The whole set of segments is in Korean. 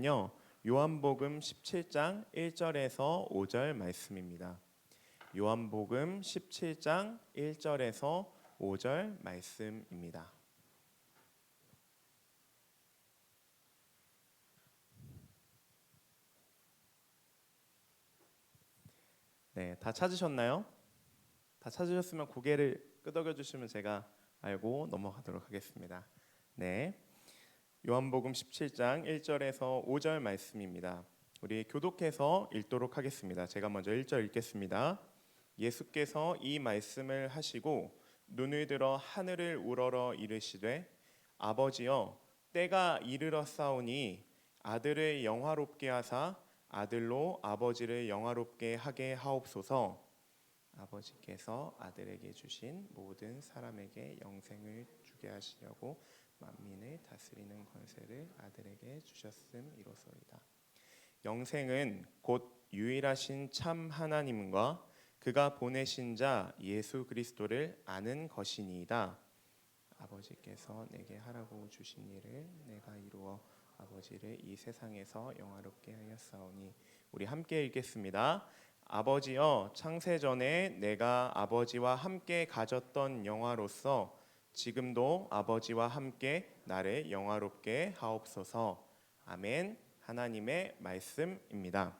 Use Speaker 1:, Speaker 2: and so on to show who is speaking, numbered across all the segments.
Speaker 1: 요 요한복음 17장 1절에서 5절 말씀입니다. 요한복음 17장 1절에서 5절 말씀입니다. 네, 다 찾으셨나요? 다 찾으셨으면 고개를 끄덕여 주시면 제가 알고 넘어가도록 하겠습니다. 네. 요한복음 17장 1절에서 5절 말씀입니다. 우리 교독해서 읽도록 하겠습니다. 제가 먼저 1절 읽겠습니다. 예수께서 이 말씀을 하시고 눈을 들어 하늘을 우러러 이르시되 아버지여 때가 이르렀사오니 아들을 영화롭게 하사 아들로 아버지를 영화롭게 하게 하옵소서. 아버지께서 아들에게 주신 모든 사람에게 영생을 주게 하시려고 만민을 다스리는 권세를 아들에게 주셨음이로소이다. 영생은 곧 유일하신 참 하나님과 그가 보내신 자 예수 그리스도를 아는 것이니이다. 아버지께서 내게 하라고 주신 일을 내가 이루어 아버지를 이 세상에서 영화롭게 하였사오니. 우리 함께 읽겠습니다. 아버지여, 창세전에 내가 아버지와 함께 가졌던 영화로서 지금도 아버지와 함께 나를 영화롭게 하옵소서. 아멘. 하나님의 말씀입니다.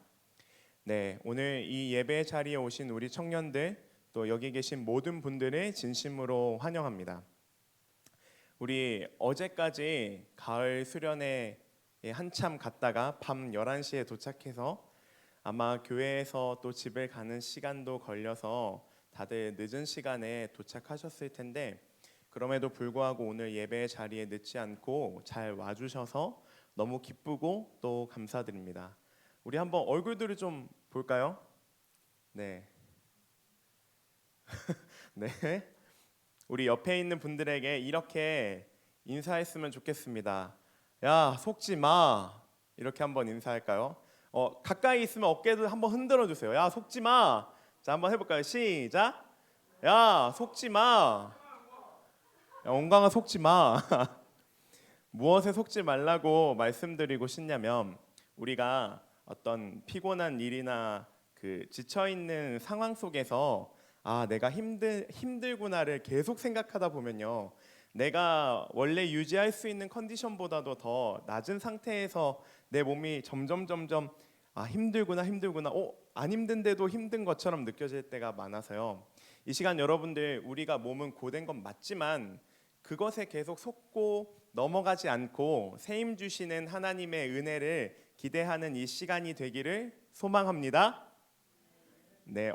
Speaker 1: 네, 오늘 이 예배 자리에 오신 우리 청년들, 또 여기 계신 모든 분들을 진심으로 환영합니다. 우리 어제까지 가을 수련회 한참 갔다가 밤 11시에 도착해서 아마 교회에서 또 집을 가는 시간도 걸려서 다들 늦은 시간에 도착하셨을 텐데, 그럼에도 불구하고 오늘 예배 자리에 늦지 않고 잘 와주셔서 너무 기쁘고 또 감사드립니다. 우리 한번 얼굴들을 좀 볼까요? 네. 네. 우리 옆에 있는 분들에게 이렇게 인사했으면 좋겠습니다. 야, 속지 마. 이렇게 한번 인사할까요? 가까이 있으면 어깨도 한번 흔들어 주세요. 야, 속지 마. 자, 한번 해볼까요? 시작. 야, 속지 마. 야, 온강아, 속지 마. 무엇에 속지 말라고 말씀드리고 싶냐면, 우리가 어떤 피곤한 일이나 지쳐 있는 상황 속에서 내가 힘들구나를 계속 생각하다 보면요, 내가 원래 유지할 수 있는 컨디션보다도 더 낮은 상태에서 내 몸이 점점 힘들구나 안 힘든데도 힘든 것처럼 느껴질 때가 많아서요. 이 시간 여러분들, 우리가 몸은 고된 건 맞지만 그것에 계속 속고 넘어가지 않고 세임 주시는 하나님의 은혜를 기대하는 이 시간이 되기를 소망합니다. 네,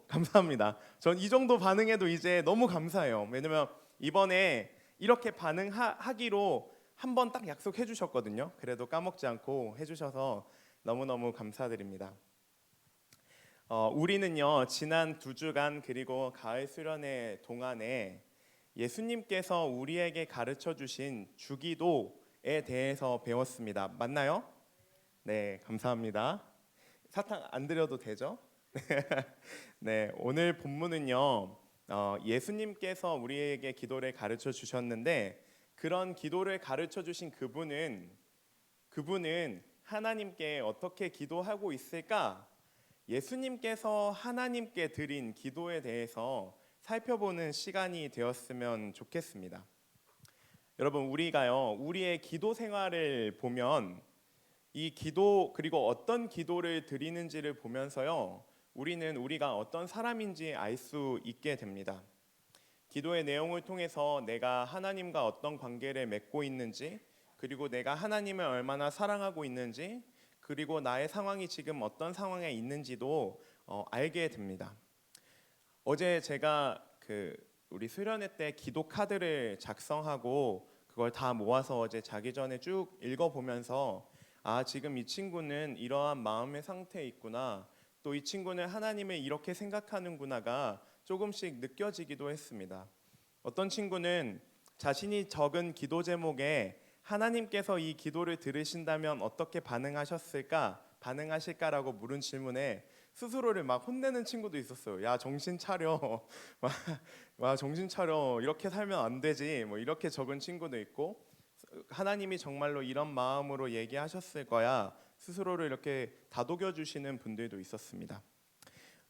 Speaker 1: 감사합니다. 전 이 정도 반응해도 이제 너무 감사해요. 왜냐면 이번에 이렇게 반응하기로 한 번 딱 약속해 주셨거든요. 그래도 까먹지 않고 해주셔서 너무너무 감사드립니다. 우리는요, 지난 2주간 그리고 가을 수련회 동안에 예수님께서 우리에게 가르쳐 주신 주기도에 대해서 배웠습니다. 맞나요? 네, 감사합니다. 사탕 안 드려도 되죠? 네, 오늘 본문은요, 예수님께서 우리에게 기도를 가르쳐 주셨는데, 그런 기도를 가르쳐 주신 그분은 하나님께 어떻게 기도하고 있을까? 예수님께서 하나님께 드린 기도에 대해서 살펴보는 시간이 되었으면 좋겠습니다. 여러분, 우리가요, 우리의 기도 생활을 보면 이 기도, 그리고 어떤 기도를 드리는지를 보면서요, 우리는 우리가 어떤 사람인지 알 수 있게 됩니다. 기도의 내용을 통해서 내가 하나님과 어떤 관계를 맺고 있는지, 그리고 내가 하나님을 얼마나 사랑하고 있는지, 그리고 나의 상황이 지금 어떤 상황에 있는지도 알게 됩니다. 어제 제가 우리 수련회 때 기도 카드를 작성하고 그걸 다 모아서 어제 자기 전에 쭉 읽어보면서, 지금 이 친구는 이러한 마음의 상태에 있구나, 또 이 친구는 하나님을 이렇게 생각하는구나가 조금씩 느껴지기도 했습니다. 어떤 친구는 자신이 적은 기도 제목에 하나님께서 이 기도를 들으신다면 어떻게 반응하실까라고 물은 질문에 스스로를 막 혼내는 친구도 있었어요. 야, 정신 차려. 와, 정신 차려. 이렇게 살면 안 되지. 뭐 이렇게 적은 친구도 있고, 하나님이 정말로 이런 마음으로 얘기하셨을 거야. 스스로를 이렇게 다독여 주시는 분들도 있었습니다.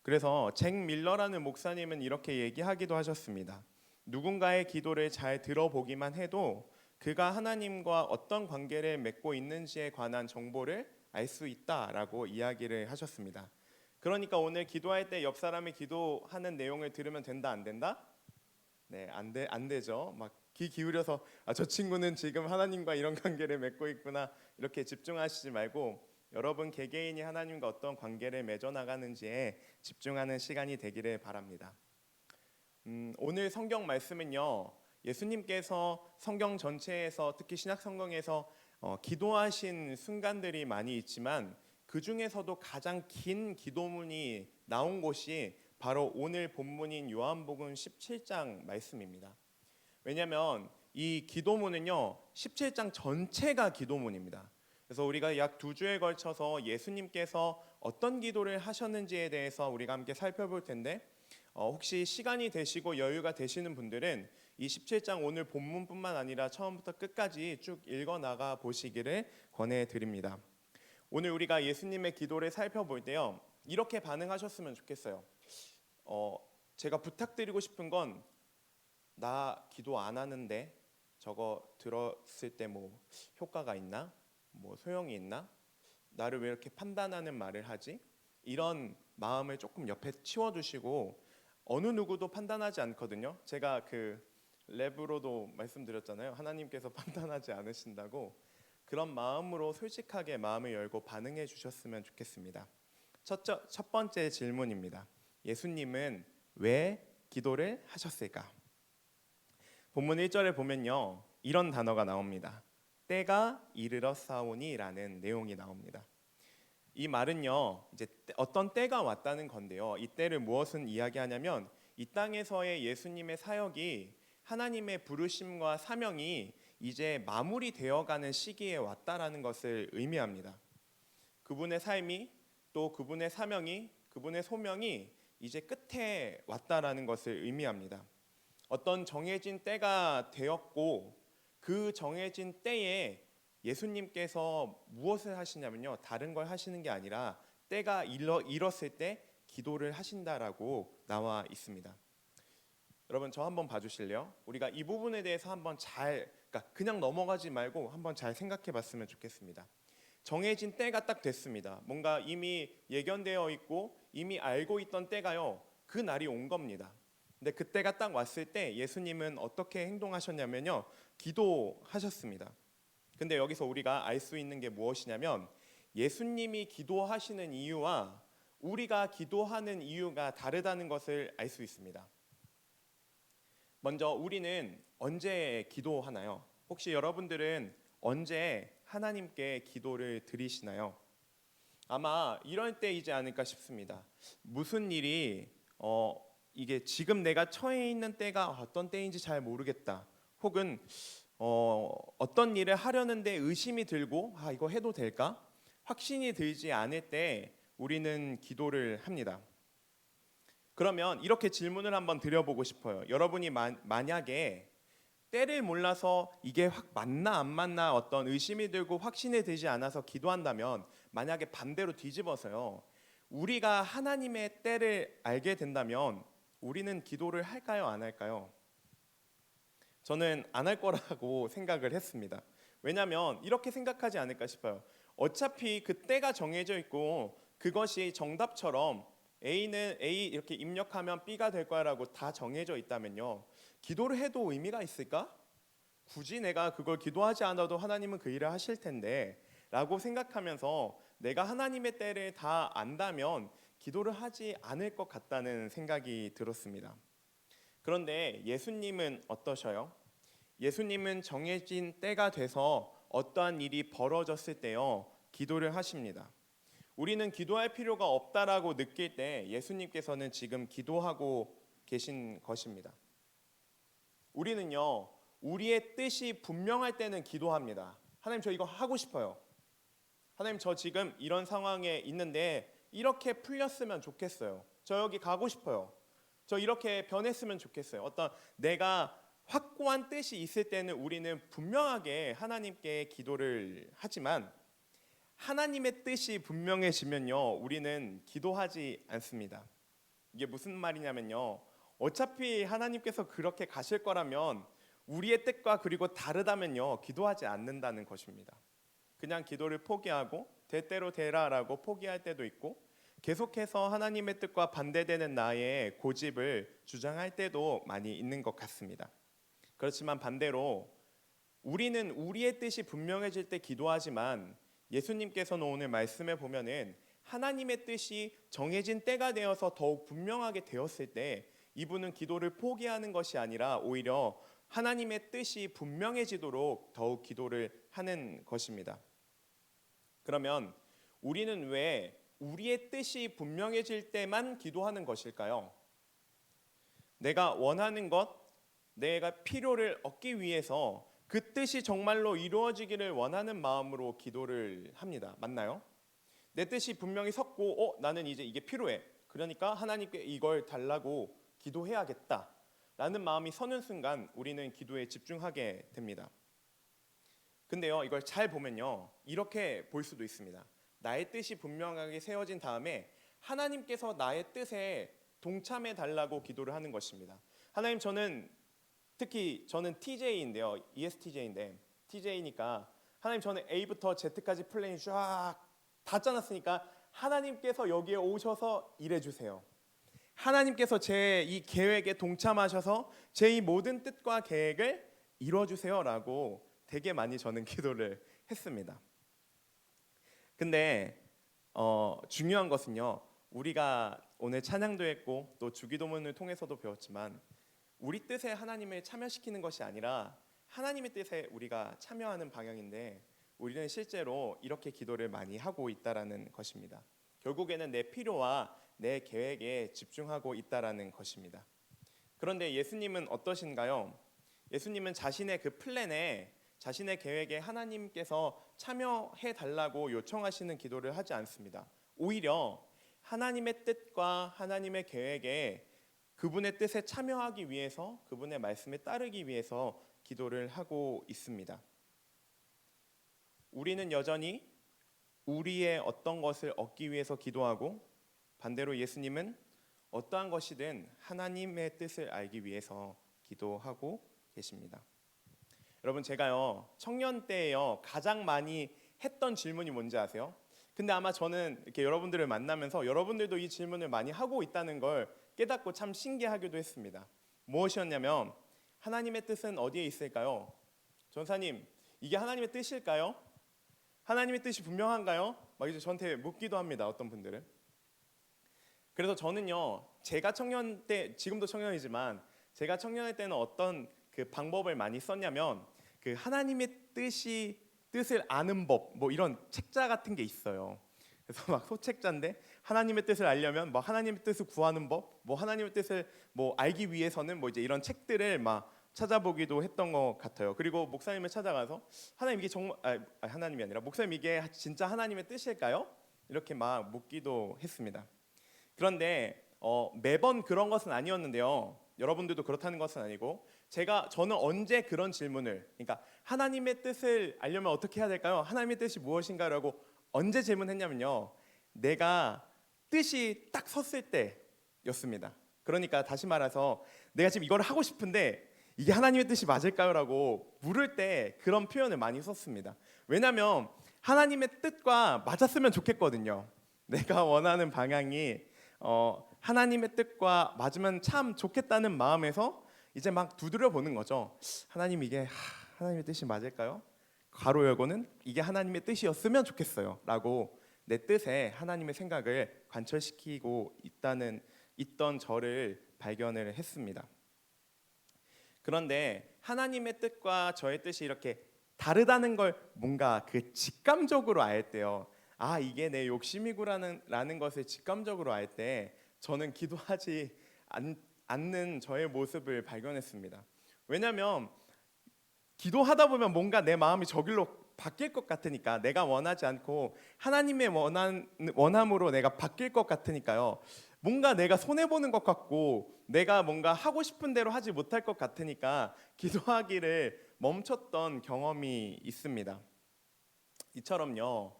Speaker 1: 그래서 잭 밀러라는 목사님은 이렇게 얘기하기도 하셨습니다. 누군가의 기도를 잘 들어보기만 해도 그가 하나님과 어떤 관계를 맺고 있는지에 관한 정보를 알 수 있다라고 이야기를 하셨습니다. 그러니까 오늘 기도할 때 옆 사람이 기도하는 내용을 들으면 된다, 안 된다? 네, 안 되죠. 막 귀 기울여서 저 친구는 지금 하나님과 이런 관계를 맺고 있구나 이렇게 집중하시지 말고 여러분 개개인이 하나님과 어떤 관계를 맺어 나가는지에 집중하는 시간이 되기를 바랍니다. 오늘 성경 말씀은요. 예수님께서 성경 전체에서 특히 신약 성경에서 기도하신 순간들이 많이 있지만 그 중에서도 가장 긴 기도문이 나온 곳이 바로 오늘 본문인 요한복음 17장 말씀입니다. 왜냐하면 이 기도문은요 17장 전체가 기도문입니다. 그래서 우리가 약 2주에 걸쳐서 예수님께서 어떤 기도를 하셨는지에 대해서 우리가 함께 살펴볼 텐데 혹시 시간이 되시고 여유가 되시는 분들은 이 17장 오늘 본문뿐만 아니라 처음부터 끝까지 쭉 읽어나가 보시기를 권해드립니다. 오늘 우리가 예수님의 기도를 살펴볼 때요 이렇게 반응하셨으면 좋겠어요. 제가 부탁드리고 싶은 건 나 기도 안 하는데 저거 들었을 때 뭐 효과가 있나? 뭐 소용이 있나? 나를 왜 이렇게 판단하는 말을 하지? 이런 마음을 조금 옆에 치워두시고 어느 누구도 판단하지 않거든요. 제가 그 랩으로도 말씀드렸잖아요. 하나님께서 판단하지 않으신다고 그런 마음으로 솔직하게 마음을 열고 반응해 주셨으면 좋겠습니다. 첫 번째 질문입니다. 예수님은 왜 기도를 하셨을까? 본문 1절에 보면요. 이런 단어가 나옵니다. 때가 이르렀사오니라는 내용이 나옵니다. 이 말은요. 이제 어떤 때가 왔다는 건데요. 이 때를 무엇을 이야기하냐면 이 땅에서의 예수님의 사역이 하나님의 부르심과 사명이 이제 마무리되어 가는 시기에 왔다라는 것을 의미합니다. 그분의 삶이 또 그분의 사명이 그분의 소명이 이제 끝에 왔다라는 것을 의미합니다. 어떤 정해진 때가 되었고 그 정해진 때에 예수님께서 무엇을 하시냐면요. 다른 걸 하시는 게 아니라 때가 이뤘을 때 기도를 하신다라고 나와 있습니다. 여러분 저 한번 봐주실래요? 우리가 이 부분에 대해서 한번 그러니까 그냥 넘어가지 말고 한번 잘 생각해 봤으면 좋겠습니다. 정해진 때가 딱 됐습니다. 뭔가 이미 예견되어 있고 이미 알고 있던 때가요. 그 날이 온 겁니다. 근데 그때가 딱 왔을 때 예수님은 어떻게 행동하셨냐면요. 기도하셨습니다. 근데 여기서 우리가 알 수 있는 게 무엇이냐면 예수님이 기도하시는 이유와 우리가 기도하는 이유가 다르다는 것을 알 수 있습니다. 먼저 우리는 언제 기도하나요? 혹시 여러분들은 언제 하나님께 기도를 드리시나요? 아마 이럴 때이지 않을까 싶습니다. 무슨 일이 이게 지금 내가 처해 있는 때가 어떤 때인지 잘 모르겠다. 혹은 어떤 일을 하려는데 의심이 들고 이거 해도 될까? 확신이 들지 않을 때 우리는 기도를 합니다. 그러면 이렇게 질문을 한번 드려보고 싶어요. 여러분이 만약에 때를 몰라서 이게 확 맞나 안 맞나 어떤 의심이 들고 확신이 들지 않아서 기도한다면 만약에 반대로 뒤집어서요. 우리가 하나님의 때를 알게 된다면 우리는 기도를 할까요? 안 할까요? 저는 안 할 거라고 생각을 했습니다. 왜냐하면 이렇게 생각하지 않을까 싶어요. 어차피 그 때가 정해져 있고 그것이 정답처럼 A는 A 이렇게 입력하면 B가 될 거라고 다 정해져 있다면요. 기도를 해도 의미가 있을까? 굳이 내가 그걸 기도하지 않아도 하나님은 그 일을 하실 텐데 라고 생각하면서 내가 하나님의 때를 다 안다면 기도를 하지 않을 것 같다는 생각이 들었습니다. 그런데 예수님은 어떠셔요? 예수님은 정해진 때가 돼서 어떠한 일이 벌어졌을 때요 기도를 하십니다. 우리는 기도할 필요가 없다라고 느낄 때 예수님께서는 지금 기도하고 계신 것입니다. 우리는요 우리의 뜻이 분명할 때는 기도합니다. 하나님 저 이거 하고 싶어요. 하나님 저 지금 이런 상황에 있는데 이렇게 풀렸으면 좋겠어요. 저 여기 가고 싶어요. 저 이렇게 변했으면 좋겠어요. 어떤 내가 확고한 뜻이 있을 때는 우리는 분명하게 하나님께 기도를 하지만 하나님의 뜻이 분명해지면요, 우리는 기도하지 않습니다. 이게 무슨 말이냐면요, 어차피 하나님께서 그렇게 가실 거라면 우리의 뜻과 그리고 다르다면요, 기도하지 않는다는 것입니다. 그냥 기도를 포기하고 때때로 되라라고 포기할 때도 있고, 계속해서 하나님의 뜻과 반대되는 나의 고집을 주장할 때도 많이 있는 것 같습니다. 그렇지만 반대로 우리는 우리의 뜻이 분명해질 때 기도하지만, 예수님께서는 오늘 말씀에 보면은 하나님의 뜻이 정해진 때가 되어서 더욱 분명하게 되었을 때 이분은 기도를 포기하는 것이 아니라 오히려 하나님의 뜻이 분명해지도록 더욱 기도를 하는 것입니다. 그러면 우리는 왜 우리의 뜻이 분명해질 때만 기도하는 것일까요? 내가 원하는 것, 내가 필요를 얻기 위해서 그 뜻이 정말로 이루어지기를 원하는 마음으로 기도를 합니다. 맞나요? 내 뜻이 분명히 섰고 나는 이제 이게 필요해. 그러니까 하나님께 이걸 달라고 기도해야겠다 라는 마음이 서는 순간 우리는 기도에 집중하게 됩니다. 근데요, 이걸 잘 보면요, 이렇게 볼 수도 있습니다. 나의 뜻이 분명하게 세워진 다음에 하나님께서 나의 뜻에 동참해 달라고 기도를 하는 것입니다. 하나님, 특히 저는 TJ인데요, ESTJ인데 TJ니까 하나님, 저는 A부터 Z까지 플랜이 쫙 다 짜놨으니까 하나님께서 여기에 오셔서 일해주세요. 하나님께서 제 이 계획에 동참하셔서 제 이 모든 뜻과 계획을 이루어주세요 라고 되게 많이 저는 기도를 했습니다. 근데 중요한 것은요, 우리가 오늘 찬양도 했고 또 주기도문을 통해서도 배웠지만 우리 뜻에 하나님을 참여시키는 것이 아니라 하나님의 뜻에 우리가 참여하는 방향인데, 우리는 실제로 이렇게 기도를 많이 하고 있다라는 것입니다. 결국에는 내 필요와 내 계획에 집중하고 있다라는 것입니다. 그런데 예수님은 어떠신가요? 예수님은 자신의 그 플랜에, 자신의 계획에 하나님께서 참여해 달라고 요청하시는 기도를 하지 않습니다. 오히려 하나님의 뜻과 하나님의 계획에, 그분의 뜻에 참여하기 위해서, 그분의 말씀에 따르기 위해서 기도를 하고 있습니다. 우리는 여전히 우리의 어떤 것을 얻기 위해서 기도하고, 반대로 예수님은 어떠한 것이든 하나님의 뜻을 알기 위해서 기도하고 계십니다. 여러분, 제가요 청년 때에요 가장 많이 했던 질문이 뭔지 아세요? 근데 아마 저는 이렇게 여러분들을 만나면서 여러분들도 이 질문을 많이 하고 있다는 걸 깨닫고 참 신기하기도 했습니다. 무엇이었냐면, 하나님의 뜻은 어디에 있을까요? 전사님, 이게 하나님의 뜻일까요? 하나님의 뜻이 분명한가요? 막 이제 저한테 묻기도 합니다, 어떤 분들은. 그래서 저는요, 제가 청년 때, 지금도 청년이지만 제가 청년일 때는 어떤 그 방법을 많이 썼냐면, 그 하나님의 뜻을 아는 법, 뭐 이런 책자 같은 게 있어요. 그래서 막 소책자인데 하나님의 뜻을 알려면 뭐 하나님의 뜻을 구하는 법, 뭐 하나님의 뜻을 뭐 알기 위해서는 뭐 이제 이런 책들을 막 찾아보기도 했던 것 같아요. 그리고 목사님을 찾아가서 하나님, 이게 정말 하나님이 아니라 목사님, 이게 진짜 하나님의 뜻일까요? 이렇게 막 묻기도 했습니다. 그런데 매번 그런 것은 아니었는데요. 여러분들도 그렇다는 것은 아니고, 저는 언제 그런 질문을, 그러니까 하나님의 뜻을 알려면 어떻게 해야 될까요? 하나님의 뜻이 무엇인가라고 언제 질문했냐면요, 내가 뜻이 딱 섰을 때였습니다. 그러니까 다시 말해서 내가 지금 이걸 하고 싶은데 이게 하나님의 뜻이 맞을까요? 라고 물을 때 그런 표현을 많이 썼습니다. 왜냐하면 하나님의 뜻과 맞았으면 좋겠거든요. 내가 원하는 방향이 하나님의 뜻과 맞으면 참 좋겠다는 마음에서 이제 막 두드려 보는 거죠. 하나님, 이게 하나님의 뜻이 맞을까요? 괄호 열고는 이게 하나님의 뜻이었으면 좋겠어요 라고 내 뜻에 하나님의 생각을 관철시키고 있던 저를 발견을 했습니다. 그런데 하나님의 뜻과 저의 뜻이 이렇게 다르다는 걸 뭔가 그 직감적으로 알 때요, 이게 내 욕심이구라는 것을 직감적으로 알 때 저는 기도하지 않는 저의 모습을 발견했습니다. 왜냐하면 기도하다 보면 뭔가 내 마음이 저길로 바뀔 것 같으니까, 내가 원하지 않고 하나님의 원함으로 내가 바뀔 것 같으니까요, 뭔가 내가 손해 보는 것 같고 내가 뭔가 하고 싶은 대로 하지 못할 것 같으니까 기도하기를 멈췄던 경험이 있습니다. 이처럼요,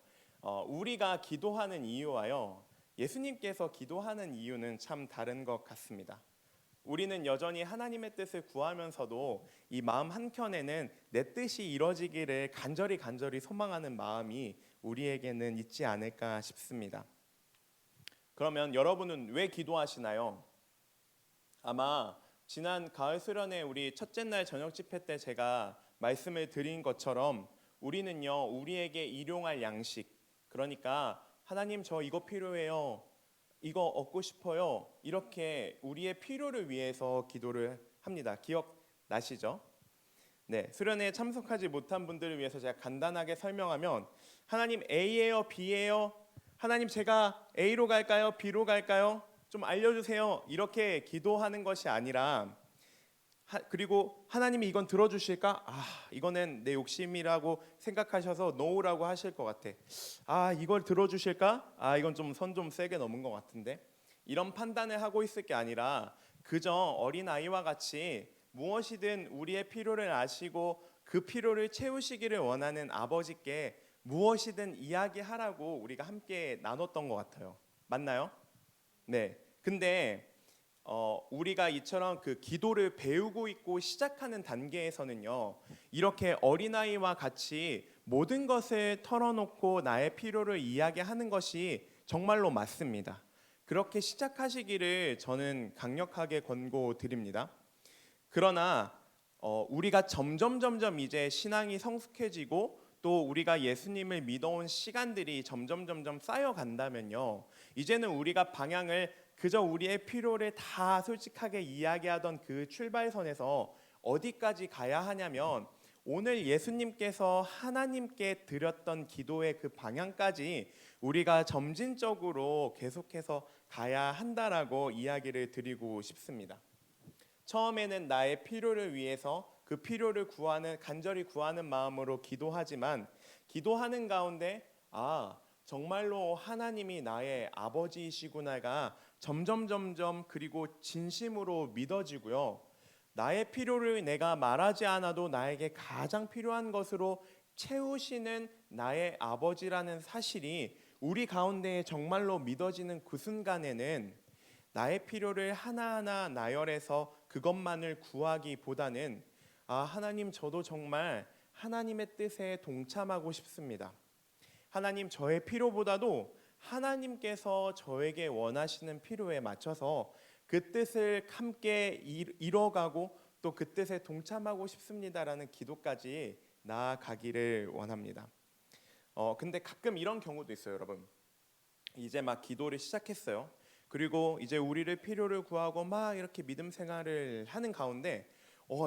Speaker 1: 우리가 기도하는 이유와요, 예수님께서 기도하는 이유는 참 다른 것 같습니다. 우리는 여전히 하나님의 뜻을 구하면서도 이 마음 한켠에는 내 뜻이 이루어지기를 간절히 소망하는 마음이 우리에게는 있지 않을까 싶습니다. 그러면 여러분은 왜 기도하시나요? 아마 지난 가을 수련회 우리 첫째 날 저녁 집회 때 제가 말씀을 드린 것처럼 우리는요, 우리에게 일용할 양식, 그러니까 하나님 저 이거 필요해요, 이거 얻고 싶어요, 이렇게 우리의 필요를 위해서 기도를 합니다. 기억나시죠? 네, 수련회에 참석하지 못한 분들을 위해서 제가 간단하게 설명하면, 하나님 A예요, B예요? 하나님 제가 A로 갈까요, B로 갈까요? 좀 알려주세요. 이렇게 기도하는 것이 아니라, 그리고 하나님이 이건 들어주실까? 이거는 내 욕심이라고 생각하셔서 노라고 하실 것 같아. 이걸 들어주실까? 이건 좀 선 좀 세게 넘은 것 같은데. 이런 판단을 하고 있을 게 아니라 그저 어린아이와 같이 무엇이든 우리의 필요를 아시고 그 필요를 채우시기를 원하는 아버지께 무엇이든 이야기하라고 우리가 함께 나눴던 것 같아요. 맞나요? 네. 근데 우리가 이처럼 그 기도를 배우고 있고 시작하는 단계에서는요, 이렇게 어린아이와 같이 모든 것을 털어놓고 나의 필요를 이야기하는 것이 정말로 맞습니다. 그렇게 시작하시기를 저는 강력하게 권고드립니다. 그러나 우리가 점점 이제 신앙이 성숙해지고 또 우리가 예수님을 믿어온 시간들이 점점 쌓여간다면요, 이제는 우리가 방향을 그저 우리의 필요를 다 솔직하게 이야기하던 그 출발선에서 어디까지 가야 하냐면, 오늘 예수님께서 하나님께 드렸던 기도의 그 방향까지 우리가 점진적으로 계속해서 가야 한다라고 이야기를 드리고 싶습니다. 처음에는 나의 필요를 위해서 그 필요를 간절히 구하는 마음으로 기도하지만, 기도하는 가운데 정말로 하나님이 나의 아버지이시구나가 점점 그리고 진심으로 믿어지고요, 나의 필요를 내가 말하지 않아도 나에게 가장 필요한 것으로 채우시는 나의 아버지라는 사실이 우리 가운데 정말로 믿어지는 그 순간에는 나의 필요를 하나하나 나열해서 그것만을 구하기보다는, 하나님 저도 정말 하나님의 뜻에 동참하고 싶습니다. 하나님 저의 필요보다도 하나님께서 저에게 원하시는 필요에 맞춰서 그 뜻을 함께 이뤄가고 또 그 뜻에 동참하고 싶습니다라는 기도까지 나아가기를 원합니다. 근데 가끔 이런 경우도 있어요, 여러분. 이제 막 기도를 시작했어요. 그리고 이제 우리를 필요를 구하고 막 이렇게 믿음 생활을 하는 가운데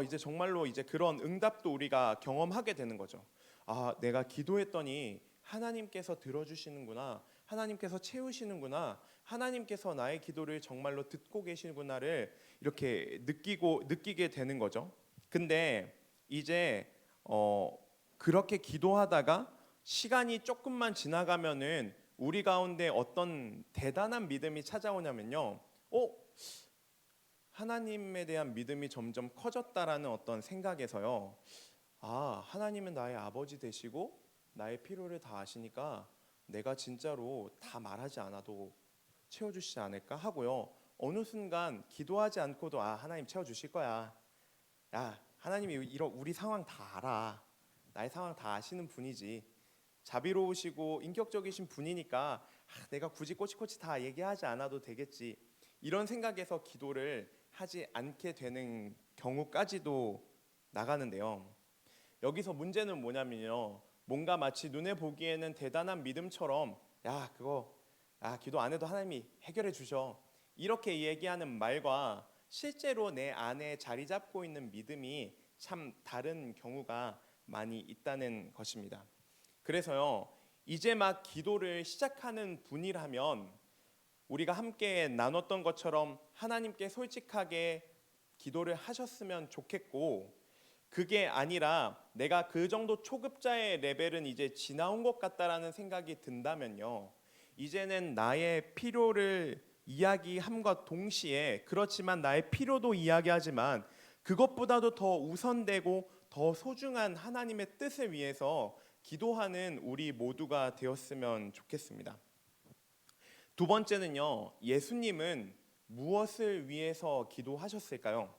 Speaker 1: 이제 정말로 이제 그런 응답도 우리가 경험하게 되는 거죠. 내가 기도했더니 하나님께서 들어주시는구나, 하나님께서 채우시는구나, 하나님께서 나의 기도를 정말로 듣고 계시구나를 이렇게 느끼게 되는 거죠. 근데 이제 그렇게 기도하다가 시간이 조금만 지나가면은 우리 가운데 어떤 대단한 믿음이 찾아오냐면요, 하나님에 대한 믿음이 점점 커졌다라는 어떤 생각에서요, 하나님은 나의 아버지 되시고 나의 필요를 다 아시니까 내가 진짜로 다 말하지 않아도 채워주시지 않을까 하고요, 어느 순간 기도하지 않고도 하나님 채워주실 거야, 하나님이 우리 상황 다 알아, 나의 상황 다 아시는 분이지, 자비로우시고 인격적이신 분이니까 내가 굳이 꼬치꼬치 다 얘기하지 않아도 되겠지, 이런 생각에서 기도를 하지 않게 되는 경우까지도 나가는데요. 여기서 문제는 뭐냐면요, 뭔가 마치 눈에 보기에는 대단한 믿음처럼 그거 기도 안 해도 하나님이 해결해 주셔, 이렇게 얘기하는 말과 실제로 내 안에 자리 잡고 있는 믿음이 참 다른 경우가 많이 있다는 것입니다. 그래서요, 이제 막 기도를 시작하는 분이라면 우리가 함께 나눴던 것처럼 하나님께 솔직하게 기도를 하셨으면 좋겠고, 그게 아니라 내가 그 정도 초급자의 레벨은 이제 지나온 것 같다라는 생각이 든다면요, 이제는 나의 필요를 이야기함과 동시에 그렇지만 나의 필요도 이야기하지만 그것보다도 더 우선되고 더 소중한 하나님의 뜻을 위해서 기도하는 우리 모두가 되었으면 좋겠습니다. 두 번째는요, 예수님은 무엇을 위해서 기도하셨을까요?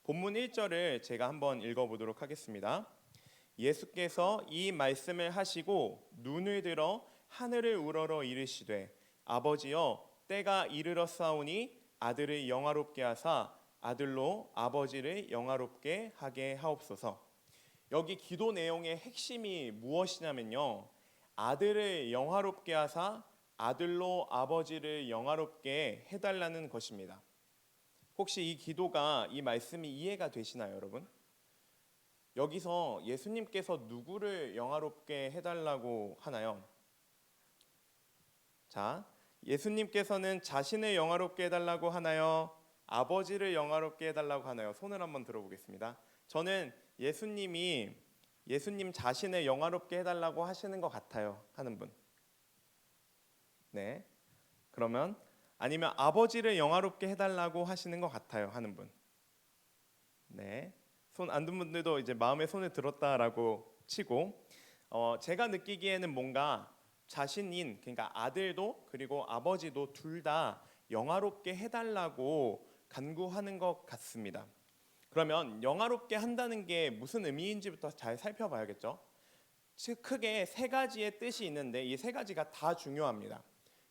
Speaker 1: 본문 1절을 제가 한번 읽어보도록 하겠습니다. 예수께서 이 말씀을 하시고 눈을 들어 하늘을 우러러 이르시되 아버지여 때가 이르렀사오니 아들을 영화롭게 하사 아들로 아버지를 영화롭게 하게 하옵소서. 여기 기도 내용의 핵심이 무엇이냐면요, 아들을 영화롭게 하사 아들로 아버지를 영화롭게 해달라는 것입니다. 혹시 이 기도가, 이 말씀이 이해가 되시나요, 여러분? 여기서 예수님께서 누구를 영화롭게 해달라고 하나요? 자, 예수님께서는 자신을 영화롭게 해달라고 하나요? 아버지를 영화롭게 해달라고 하나요? 손을 한번 들어보겠습니다. 저는 예수님 자신을 영화롭게 해달라고 하시는 것 같아요. 하는 분. 네. 그러면 아니면 아버지를 영화롭게 해달라고 하시는 것 같아요. 하는 분. 네. 손 안 든 분들도 이제 마음에 손을 들었다라고 치고, 제가 느끼기에는 뭔가 자신인, 그러니까 아들도 그리고 아버지도 둘 다 영화롭게 해달라고 간구하는 것 같습니다. 그러면 영화롭게 한다는 게 무슨 의미인지부터 잘 살펴봐야겠죠. 즉 크게 세 가지의 뜻이 있는데 이 세 가지가 다 중요합니다.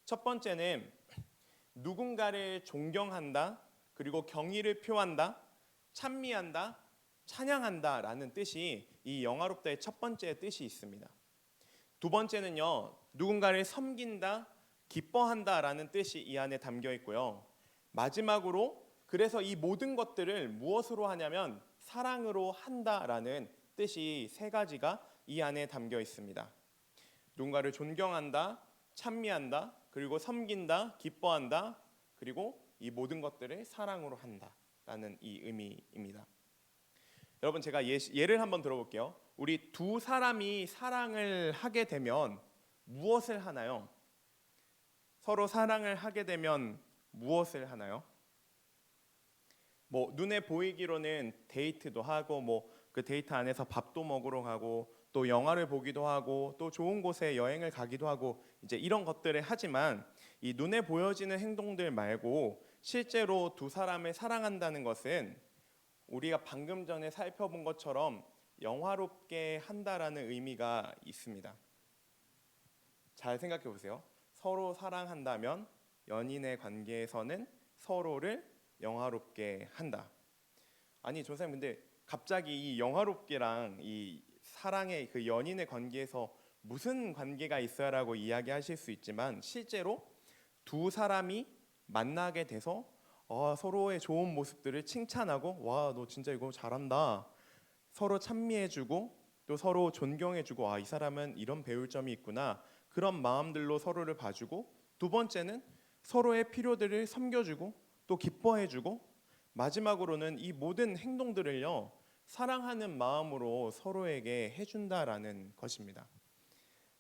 Speaker 1: 첫 번째는 누군가를 존경한다, 그리고 경의를 표한다, 찬미한다, 찬양한다라는 뜻이 이 영화롭다의 첫 번째 뜻이 있습니다. 두 번째는요, 누군가를 섬긴다, 기뻐한다라는 뜻이 이 안에 담겨 있고요. 마지막으로 그래서 이 모든 것들을 무엇으로 하냐면 사랑으로 한다라는 뜻이 세 가지가 이 안에 담겨 있습니다. 누군가를 존경한다, 찬미한다, 그리고 섬긴다, 기뻐한다, 그리고 이 모든 것들을 사랑으로 한다라는 이 의미입니다. 여러분, 제가 예를 한번 들어볼게요. 우리 두 사람이 사랑을 하게 되면 무엇을 하나요? 서로 사랑을 하게 되면 무엇을 하나요? 눈에 보이기로는 데이트도 하고 그 데이트 안에서 밥도 먹으러 가고 또 영화를 보기도 하고 또 좋은 곳에 여행을 가기도 하고 이제 이런 것들을 하지만 이 눈에 보여지는 행동들 말고 실제로 두 사람을 사랑한다는 것은 우리가 방금 전에 살펴본 것처럼 영화롭게 한다라는 의미가 있습니다. 잘 생각해 보세요. 서로 사랑한다면 연인의 관계에서는 서로를 영화롭게 한다. 아니 조사님, 근데 갑자기 이 영화롭게랑 이 사랑의 그 연인의 관계에서 무슨 관계가 있어야라고 이야기하실 수 있지만 실제로 두 사람이 만나게 돼서 서로의 좋은 모습들을 칭찬하고 와, 너 진짜 이거 잘한다. 서로 찬미해주고 또 서로 존경해주고 이 사람은 이런 배울 점이 있구나. 그런 마음들로 서로를 봐주고, 두 번째는 서로의 필요들을 섬겨주고 또 기뻐해주고, 마지막으로는 이 모든 행동들을요 사랑하는 마음으로 서로에게 해준다라는 것입니다.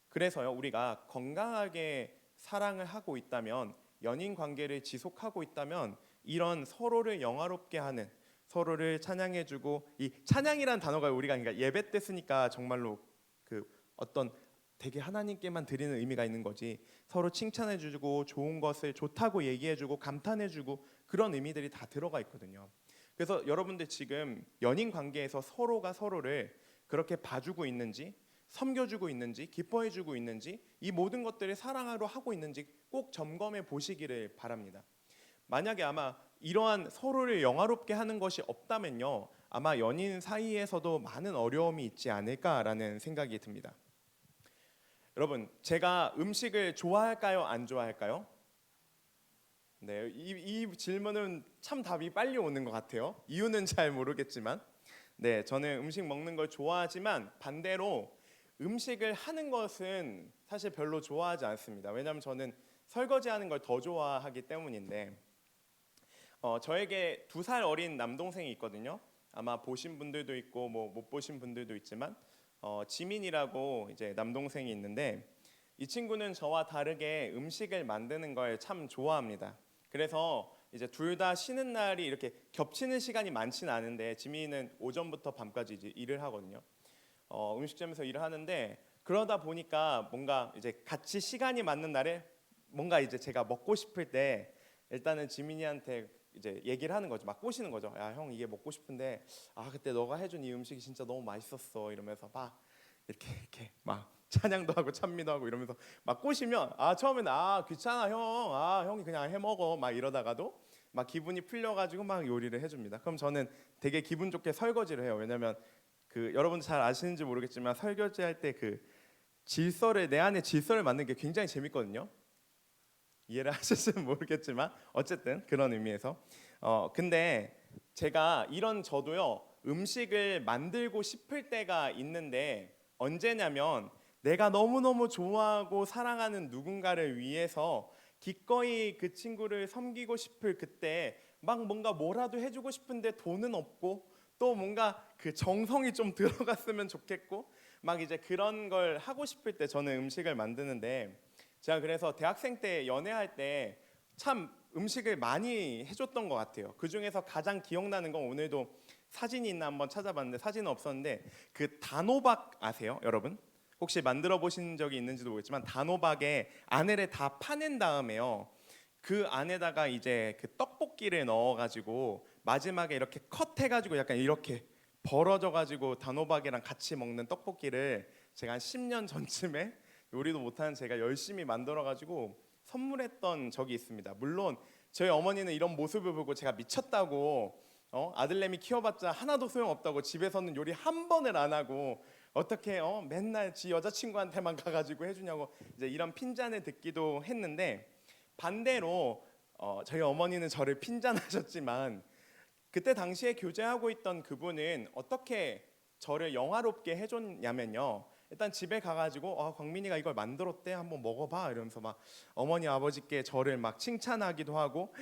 Speaker 1: 그래서요, 우리가 건강하게 사랑을 하고 있다면, 연인 관계를 지속하고 있다면 이런 서로를 영화롭게 하는, 서로를 찬양해주고, 이 찬양이란 단어가 우리가 그러니까 예배 때 쓰니까 정말로 그 어떤 되게 하나님께만 드리는 의미가 있는 거지, 서로 칭찬해주고 좋은 것을 좋다고 얘기해주고 감탄해주고 그런 의미들이 다 들어가 있거든요. 그래서 여러분들 지금 연인 관계에서 서로가 서로를 그렇게 봐주고 있는지, 섬겨주고 있는지, 기뻐해주고 있는지, 이 모든 것들을 사랑하러 하고 있는지 꼭 점검해 보시기를 바랍니다. 만약에 아마 이러한 서로를 영화롭게 하는 것이 없다면요, 아마 연인 사이에서도 많은 어려움이 있지 않을까라는 생각이 듭니다. 여러분, 제가 음식을 좋아할까요, 안 좋아할까요? 네, 이 질문은 참 답이 빨리 오는 것 같아요. 이유는 잘 모르겠지만, 네, 저는 음식 먹는 걸 좋아하지만 반대로 음식을 하는 것은 사실 별로 좋아하지 않습니다. 왜냐하면 저는 설거지하는 걸 더 좋아하기 때문인데, 저에게 2살 어린 남동생이 있거든요. 아마 보신 분들도 있고 못 보신 분들도 있지만 지민이라고 이제 남동생이 있는데, 이 친구는 저와 다르게 음식을 만드는 걸 참 좋아합니다. 그래서 이제 둘 다 쉬는 날이 이렇게 겹치는 시간이 많지는 않은데 지민이는 오전부터 밤까지 이제 일을 하거든요. 음식점에서 일을 하는데 그러다 보니까 뭔가 이제 같이 시간이 맞는 날에 뭔가 이제 제가 먹고 싶을 때 일단은 지민이한테 이제 얘기를 하는 거죠. 막 꼬시는 거죠. 야, 형 이게 먹고 싶은데 그때 너가 해준 이 음식이 진짜 너무 맛있었어. 이러면서 막 이렇게 막 찬양도 하고 찬미도 하고 이러면서 막 꼬시면 처음에는 귀찮아 형, 형이 그냥 해 먹어 막 이러다가도 막 기분이 풀려가지고 막 요리를 해줍니다. 그럼 저는 되게 기분 좋게 설거지를 해요. 왜냐면 그 여러분 잘 아시는지 모르겠지만 설거지 할 때 그 질서를 내 안에 질서를 만드는 게 굉장히 재밌거든요. 이해를 하실지는 모르겠지만 어쨌든 그런 의미에서 근데 제가 이런 저도요 음식을 만들고 싶을 때가 있는데 언제냐면 내가 너무너무 좋아하고 사랑하는 누군가를 위해서 기꺼이 그 친구를 섬기고 싶을 그때 막 뭔가 뭐라도 해주고 싶은데 돈은 없고 또 뭔가 그 정성이 좀 들어갔으면 좋겠고 막 이제 그런 걸 하고 싶을 때 저는 음식을 만드는데 제가 그래서 대학생 때 연애할 때 참 음식을 많이 해줬던 것 같아요. 그 중에서 가장 기억나는 건 오늘도 사진이 있나 한번 찾아봤는데 사진은 없었는데 그 단호박 아세요, 여러분? 혹시 만들어 보신 적이 있는지도 모르겠지만 단호박에 안에를 다 파낸 다음에요. 그 안에다가 이제 그 떡볶이를 넣어가지고 마지막에 이렇게 컷해가지고 약간 이렇게 벌어져가지고 단호박이랑 같이 먹는 떡볶이를 제가 한 10년 전쯤에 요리도 못하는 제가 열심히 만들어가지고 선물했던 적이 있습니다. 물론 저희 어머니는 이런 모습을 보고 제가 미쳤다고 아들내미 키워봤자 하나도 소용없다고 집에서는 요리 한 번을 안 하고 어떻게 맨날 지 여자친구한테만 가가지고 해주냐고 이제 이런 핀잔을 듣기도 했는데 반대로 저희 어머니는 저를 핀잔하셨지만 그때 당시에 교제하고 있던 그분은 어떻게 저를 영화롭게 해줬냐면요. 일단 집에 가가지고 광민이가 이걸 만들었대 한번 먹어봐 이러면서 막 어머니 아버지께 저를 막 칭찬하기도 하고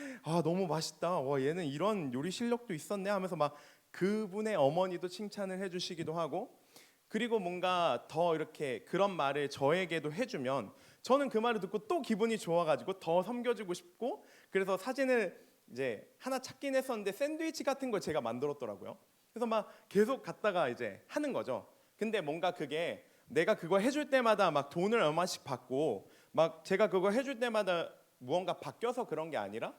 Speaker 1: 너무 맛있다 얘는 이런 요리 실력도 있었네 하면서 막 그분의 어머니도 칭찬을 해주시기도 하고 그리고 뭔가 더 이렇게 그런 말을 저에게도 해주면 저는 그 말을 듣고 또 기분이 좋아가지고 더 섬겨주고 싶고 그래서 사진을 이제 하나 찾긴 했었는데 샌드위치 같은 걸 제가 만들었더라고요. 그래서 막 계속 갖다가 이제 하는 거죠. 근데 뭔가 그게 내가 그거 해줄 때마다 막 돈을 얼마씩 받고 막 제가 그거 해줄 때마다 무언가 바뀌어서 그런 게 아니라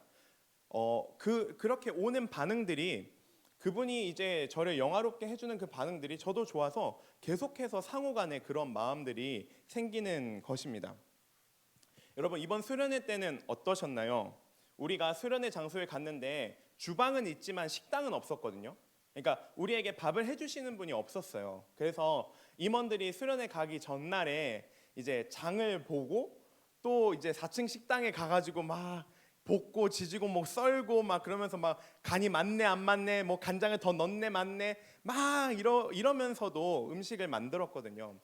Speaker 1: 그렇게 오는 반응들이 그분이 이제 저를 영화롭게 해주는 그 반응들이 저도 좋아서 계속해서 상호간에 그런 마음들이 생기는 것입니다. 여러분 이번 수련회 때는 어떠셨나요? 우리가 수련회 장소에 갔는데 주방은 있지만 식당은 없었거든요. 그러니까 우리에게 밥을 해주시는 분이 없었어요. 그래서 임원들이 수련회 가기 전날에 이제 장을 보고 또 이제 4층 식당에 가가지고 막 볶고 지지고 뭐 썰고 막 그러면서 막 간이 맞네 안 맞네 뭐 간장을 더 넣네 맞네 막 이러면서도 음식을 만들었거든요.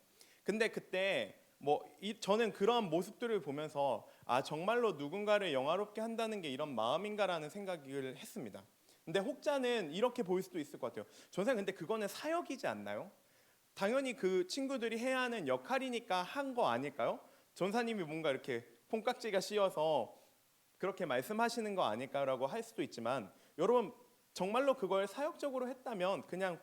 Speaker 1: 근데 그때 저는 그런 모습들을 보면서 정말로 누군가를 영화롭게 한다는 게 이런 마음인가라는 생각을 했습니다. 근데 혹자는 이렇게 보일 수도 있을 것 같아요. 전생 근데 그거는 사역이지 않나요? 당연히 그 친구들이 해야 하는 역할이니까 한 거 아닐까요? 전사님이 뭔가 이렇게 콩깍지가 씌어서 그렇게 말씀하시는 거 아닐까라고 할 수도 있지만 여러분 정말로 그걸 사역적으로 했다면 그냥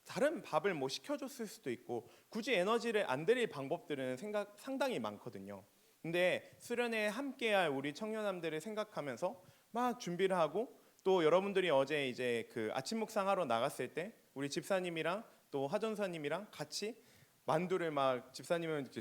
Speaker 1: 다른 밥을 뭐 시켜줬을 수도 있고 굳이 에너지를 안 들일 방법들은 상당히 많거든요. 근데 수련회에 함께할 우리 청년함들을 생각하면서 막 준비를 하고 또 여러분들이 어제 이제 그 아침 묵상하러 나갔을 때 우리 집사님이랑 또 하전사님이랑 같이 만두를 막 집사님은 이렇게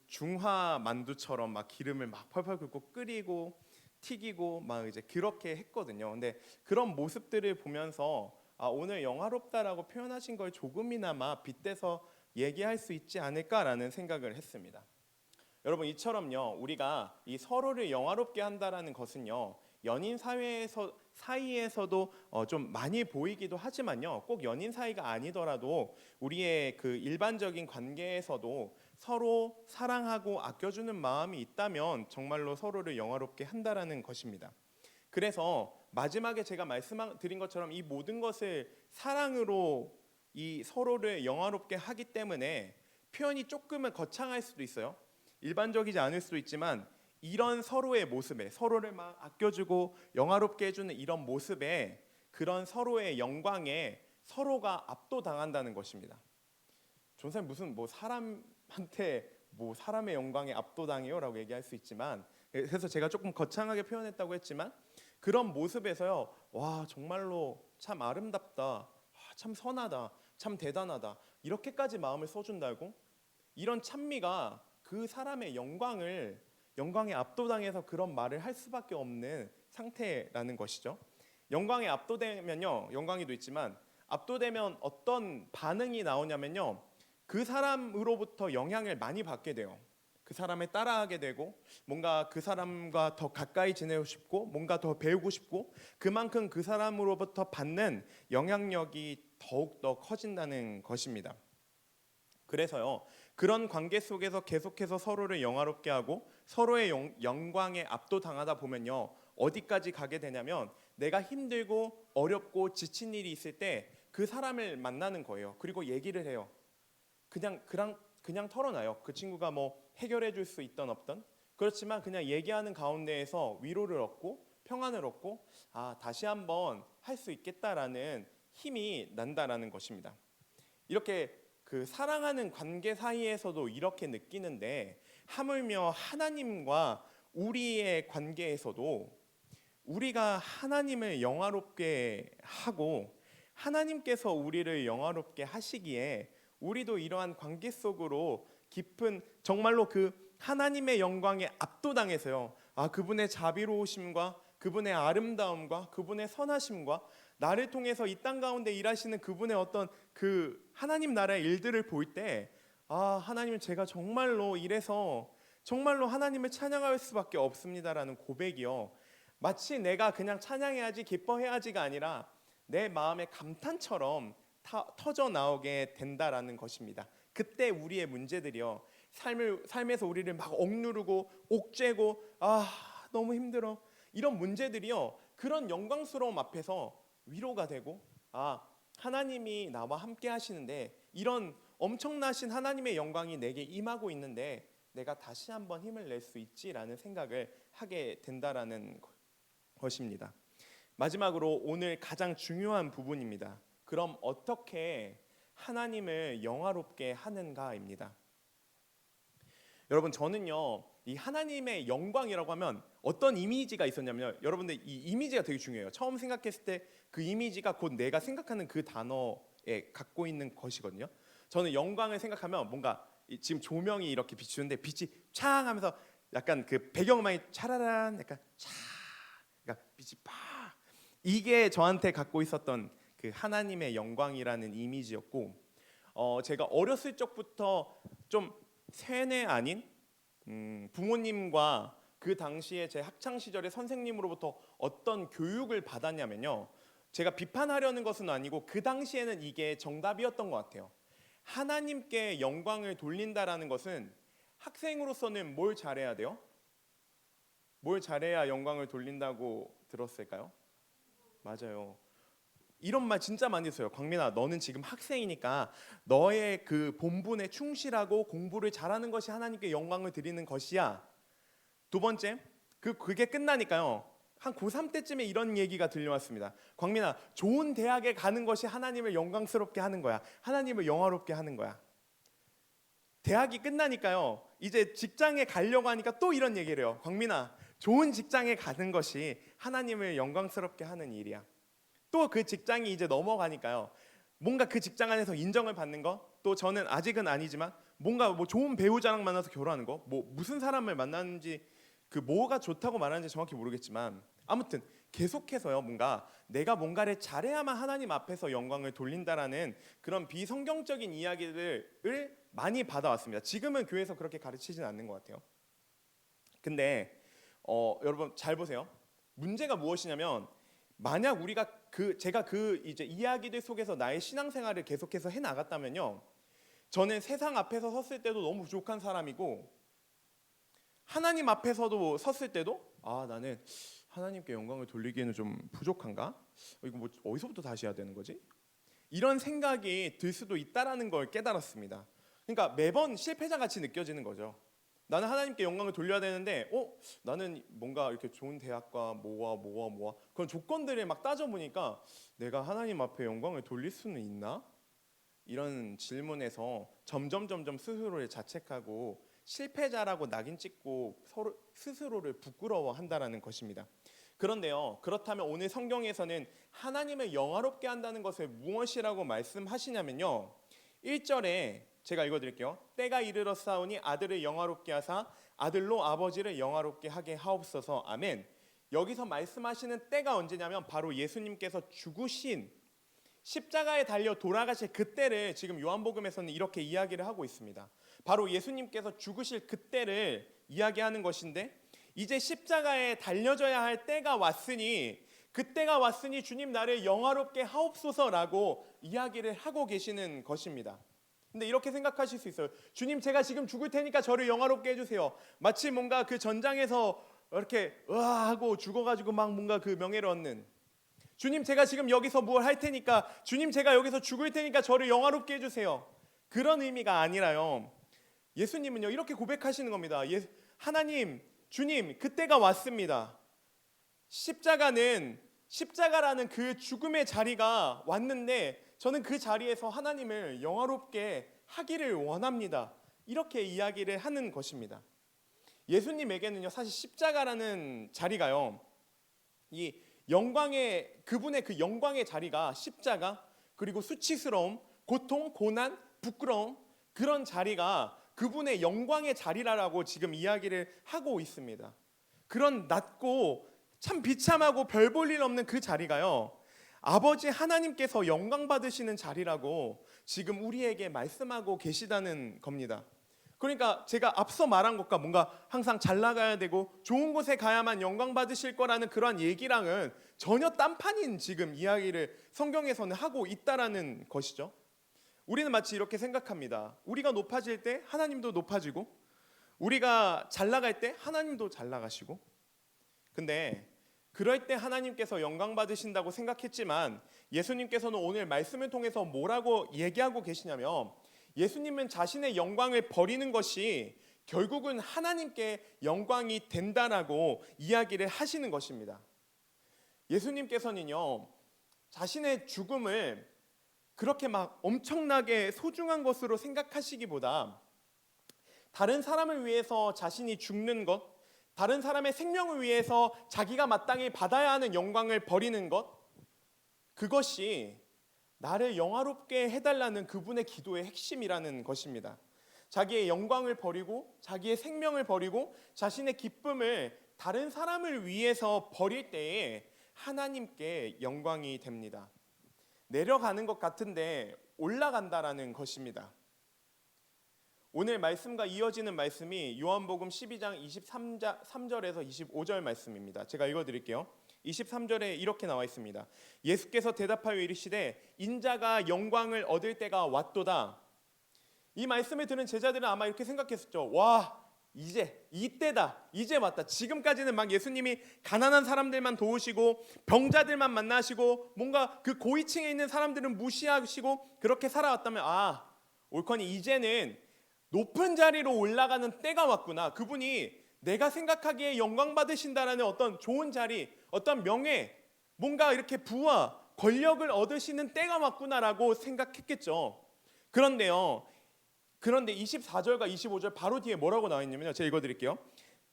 Speaker 1: 중화 만두처럼 막 기름을 막 펄펄 끓고 끓이고 튀기고 막 이제 그렇게 했거든요. 근데 그런 모습들을 보면서 오늘 영화롭다라고 표현하신 걸 조금이나마 빗대서 얘기할 수 있지 않을까라는 생각을 했습니다. 여러분 이처럼요 우리가 이 서로를 영화롭게 한다라는 것은요 연인 사이에서도 좀 많이 보이기도 하지만요 꼭 연인 사이가 아니더라도 우리의 그 일반적인 관계에서도 서로 사랑하고 아껴주는 마음이 있다면 정말로 서로를 영화롭게 한다라는 것입니다. 그래서 마지막에 제가 말씀드린 것처럼 이 모든 것을 사랑으로 이 서로를 영화롭게 하기 때문에 표현이 조금은 거창할 수도 있어요. 일반적이지 않을 수도 있지만 이런 서로의 모습에 서로를 막 아껴주고 영화롭게 해주는 이런 모습에 그런 서로의 영광에 서로가 압도당한다는 것입니다. 전사님 무슨 뭐 사람한테 뭐 사람의 영광에 압도당해요라고 얘기할 수 있지만 그래서 제가 조금 거창하게 표현했다고 했지만 그런 모습에서요 와 정말로 참 아름답다, 참 선하다, 참 대단하다 이렇게까지 마음을 써준다고 이런 찬미가 그 사람의 영광에 압도당해서 그런 말을 할 수밖에 없는 상태라는 것이죠. 영광에 압도되면요 영광이도 있지만 압도되면 어떤 반응이 나오냐면요 그 사람으로부터 영향을 많이 받게 돼요. 그 사람을 따라하게 되고 뭔가 그 사람과 더 가까이 지내고 싶고 뭔가 더 배우고 싶고 그만큼 그 사람으로부터 받는 영향력이 더욱더 커진다는 것입니다. 그래서요 그런 관계 속에서 계속해서 서로를 영화롭게 하고 서로의 영광에 압도당하다 보면요 어디까지 가게 되냐면 내가 힘들고 어렵고 지친 일이 있을 때 그 사람을 만나는 거예요. 그리고 얘기를 해요. 그냥 털어놔요. 그 친구가 뭐 해결해 줄 수 있던 없던 그렇지만 그냥 얘기하는 가운데에서 위로를 얻고 평안을 얻고 다시 한번 할 수 있겠다라는 힘이 난다라는 것입니다. 이렇게 그 사랑하는 관계 사이에서도 이렇게 느끼는데 하물며 하나님과 우리의 관계에서도 우리가 하나님을 영화롭게 하고 하나님께서 우리를 영화롭게 하시기에 우리도 이러한 관계 속으로 깊은 정말로 그 하나님의 영광에 압도당해서요. 그분의 자비로우심과 그분의 아름다움과 그분의 선하심과 나를 통해서 이 땅 가운데 일하시는 그분의 어떤 그 하나님 나라의 일들을 볼 때 하나님 제가 정말로 이래서 정말로 하나님을 찬양할 수밖에 없습니다라는 고백이요. 마치 내가 그냥 찬양해야지 기뻐해야지가 아니라 내 마음의 감탄처럼 터져 나오게 된다라는 것입니다. 그때 우리의 문제들이요 삶에서 우리를 막 억누르고 옥죄고 너무 힘들어 이런 문제들이요 그런 영광스러움 앞에서 위로가 되고 하나님이 나와 함께 하시는데 이런 엄청나신 하나님의 영광이 내게 임하고 있는데 내가 다시 한번 힘을 낼 수 있지라는 생각을 하게 된다라는 것입니다. 마지막으로 오늘 가장 중요한 부분입니다. 그럼 어떻게 하나님을 영화롭게 하는가입니다. 여러분 저는요 이 하나님의 영광이라고 하면 어떤 이미지가 있었냐면요 여러분들 이 이미지가 되게 중요해요. 처음 생각했을 때 그 이미지가 곧 내가 생각하는 그 단어에 갖고 있는 것이거든요. 저는 영광을 생각하면 뭔가 지금 조명이 이렇게 비추는데 빛이 창 하면서 약간 그 배경음악이 차라란 약간 차 그러니까 빛이 팍 이게 저한테 갖고 있었던 그 하나님의 영광이라는 이미지였고 제가 어렸을 적부터 좀 세뇌 아닌 부모님과 그 당시에 제 학창 시절에 선생님으로부터 어떤 교육을 받았냐면요 제가 비판하려는 것은 아니고 그 당시에는 이게 정답이었던 것 같아요. 하나님께 영광을 돌린다라는 것은 학생으로서는 뭘 잘해야 돼요? 뭘 잘해야 영광을 돌린다고 들었을까요? 맞아요. 이런 말 진짜 많이 써요. 광민아, 너는 지금 학생이니까 너의 그 본분에 충실하고 공부를 잘하는 것이 하나님께 영광을 드리는 것이야. 두 번째, 그게 끝나니까요. 한 고3 때쯤에 이런 얘기가 들려왔습니다. 광민아, 좋은 대학에 가는 것이 하나님을 영광스럽게 하는 거야. 하나님을 영화롭게 하는 거야. 대학이 끝나니까요. 이제 직장에 가려고 하니까 또 이런 얘기를 해요. 광민아, 좋은 직장에 가는 것이 하나님을 영광스럽게 하는 일이야. 또 그 직장이 이제 넘어가니까요. 뭔가 그 직장 안에서 인정을 받는 거, 또 저는 아직은 아니지만 뭔가 뭐 좋은 배우자랑 만나서 결혼하는 거, 뭐 무슨 사람을 만나는지 그 뭐가 좋다고 말하는지 정확히 모르겠지만 아무튼 계속해서요. 뭔가 내가 뭔가를 잘해야만 하나님 앞에서 영광을 돌린다라는 그런 비성경적인 이야기들을 많이 받아왔습니다. 지금은 교회에서 그렇게 가르치진 않는 것 같아요. 근데 여러분 잘 보세요. 문제가 무엇이냐면 만약 우리가 제가 이제 이야기들 속에서 나의 신앙생활을 계속해서 해 나갔다면요, 저는 세상 앞에서 섰을 때도 너무 부족한 사람이고 하나님 앞에서도 섰을 때도 나는 하나님께 영광을 돌리기에는 좀 부족한가? 이거 뭐 어디서부터 다시 해야 되는 거지? 이런 생각이 들 수도 있다라는 걸 깨달았습니다. 그러니까 매번 실패자 같이 느껴지는 거죠. 나는 하나님께 영광을 돌려야 되는데 나는 뭔가 이렇게 좋은 대학과 뭐와 그런 조건들을 막 따져보니까 내가 하나님 앞에 영광을 돌릴 수는 있나? 이런 질문에서 점점 스스로를 자책하고 실패자라고 낙인 찍고 서로 스스로를 부끄러워한다라는 것입니다. 그런데요, 그렇다면 오늘 성경에서는 하나님을 영화롭게 한다는 것을 무엇이라고 말씀하시냐면요, 1절에 제가 읽어드릴게요. 때가 이르렀사오니 아들을 영화롭게 하사 아들로 아버지를 영화롭게 하게 하옵소서. 아멘. 여기서 말씀하시는 때가 언제냐면 바로 예수님께서 죽으신 십자가에 달려 돌아가실 그때를 지금 요한복음에서는 이렇게 이야기를 하고 있습니다. 바로 예수님께서 죽으실 그때를 이야기하는 것인데, 이제 십자가에 달려져야 할 때가 왔으니, 그때가 왔으니 주님 나를 영화롭게 하옵소서라고 이야기를 하고 계시는 것입니다. 근데 이렇게 생각하실 수 있어요. 주님, 제가 지금 죽을 테니까 저를 영화롭게 해주세요. 마치 뭔가 그 전장에서 이렇게 하고 죽어가지고 막 뭔가 그 명예를 얻는, 주님 제가 지금 여기서 뭘 할 테니까, 주님 제가 여기서 죽을 테니까 저를 영화롭게 해주세요. 그런 의미가 아니라요, 예수님은요 이렇게 고백하시는 겁니다. 하나님, 주님, 그때가 왔습니다. 십자가라는 그 죽음의 자리가 왔는데 저는 그 자리에서 하나님을 영화롭게 하기를 원합니다. 이렇게 이야기를 하는 것입니다. 예수님에게는요 사실 십자가라는 자리가요, 이 그분의 그 영광의 자리가 십자가, 그리고 수치스러움, 고통, 고난, 부끄러움, 그런 자리가 그분의 영광의 자리라고 지금 이야기를 하고 있습니다. 그런 낮고 참 비참하고 별 볼 일 없는 그 자리가요, 아버지 하나님께서 영광 받으시는 자리라고 지금 우리에게 말씀하고 계시다는 겁니다. 그러니까 제가 앞서 말한 것과 뭔가 항상 잘 나가야 되고 좋은 곳에 가야만 영광 받으실 거라는 그러한 얘기랑은 전혀 딴판인 지금 이야기를 성경에서는 하고 있다라는 것이죠. 우리는 마치 이렇게 생각합니다. 우리가 높아질 때 하나님도 높아지고, 우리가 잘 나갈 때 하나님도 잘 나가시고, 근데 그럴 때 하나님께서 영광 받으신다고 생각했지만 예수님께서는 오늘 말씀을 통해서 뭐라고 얘기하고 계시냐면, 예수님은 자신의 영광을 버리는 것이 결국은 하나님께 영광이 된다라고 이야기를 하시는 것입니다. 예수님께서는요 자신의 죽음을 그렇게 막 엄청나게 소중한 것으로 생각하시기보다 다른 사람을 위해서 자신이 죽는 것, 다른 사람의 생명을 위해서 자기가 마땅히 받아야 하는 영광을 버리는 것, 그것이 나를 영화롭게 해달라는 그분의 기도의 핵심이라는 것입니다. 자기의 영광을 버리고 자기의 생명을 버리고 자신의 기쁨을 다른 사람을 위해서 버릴 때에 하나님께 영광이 됩니다. 내려가는 것 같은데 올라간다라는 것입니다. 오늘 말씀과 이어지는 말씀이 요한복음 12장 23절에서 25절 말씀입니다. 제가 읽어드릴게요. 23절에 이렇게 나와 있습니다. 예수께서 대답하여 이르시되 인자가 영광을 얻을 때가 왔도다. 이 말씀을 들은 제자들은 아마 이렇게 생각했었죠. 와, 이제 이때다, 이제 왔다. 지금까지는 막 예수님이 가난한 사람들만 도우시고 병자들만 만나시고 뭔가 그 고위층에 있는 사람들은 무시하시고 그렇게 살아왔다면, 옳거니 이제는 높은 자리로 올라가는 때가 왔구나. 그분이 내가 생각하기에 영광 받으신다라는 어떤 좋은 자리, 어떤 명예, 뭔가 이렇게 부와 권력을 얻으시는 때가 왔구나라고 생각했겠죠. 그런데 24절과 25절 바로 뒤에 뭐라고 나와 있냐면요, 제가 읽어드릴게요.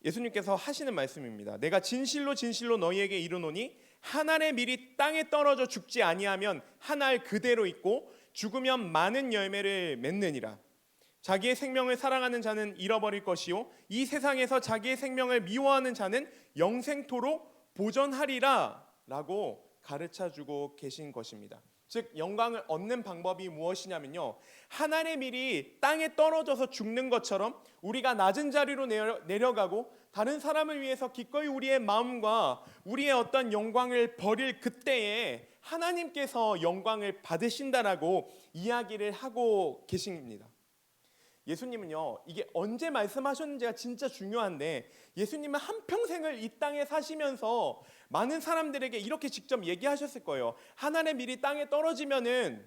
Speaker 1: 예수님께서 하시는 말씀입니다. 내가 진실로 진실로 너희에게 이르노니 한 알의 밀이 땅에 떨어져 죽지 아니하면 한 알 그대로 있고 죽으면 많은 열매를 맺느니라. 자기의 생명을 사랑하는 자는 잃어버릴 것이요 이 세상에서 자기의 생명을 미워하는 자는 영생토록 보전하리라 라고 가르쳐주고 계신 것입니다. 즉 영광을 얻는 방법이 무엇이냐면요, 하나님의 밀이 땅에 떨어져서 죽는 것처럼 우리가 낮은 자리로 내려가고 다른 사람을 위해서 기꺼이 우리의 마음과 우리의 어떤 영광을 버릴 그때에 하나님께서 영광을 받으신다라고 이야기를 하고 계십니다. 예수님은요 이게 언제 말씀하셨는지가 진짜 중요한데, 예수님은 한평생을 이 땅에 사시면서 많은 사람들에게 이렇게 직접 얘기하셨을 거예요. 하나님의 밀이 땅에 떨어지면은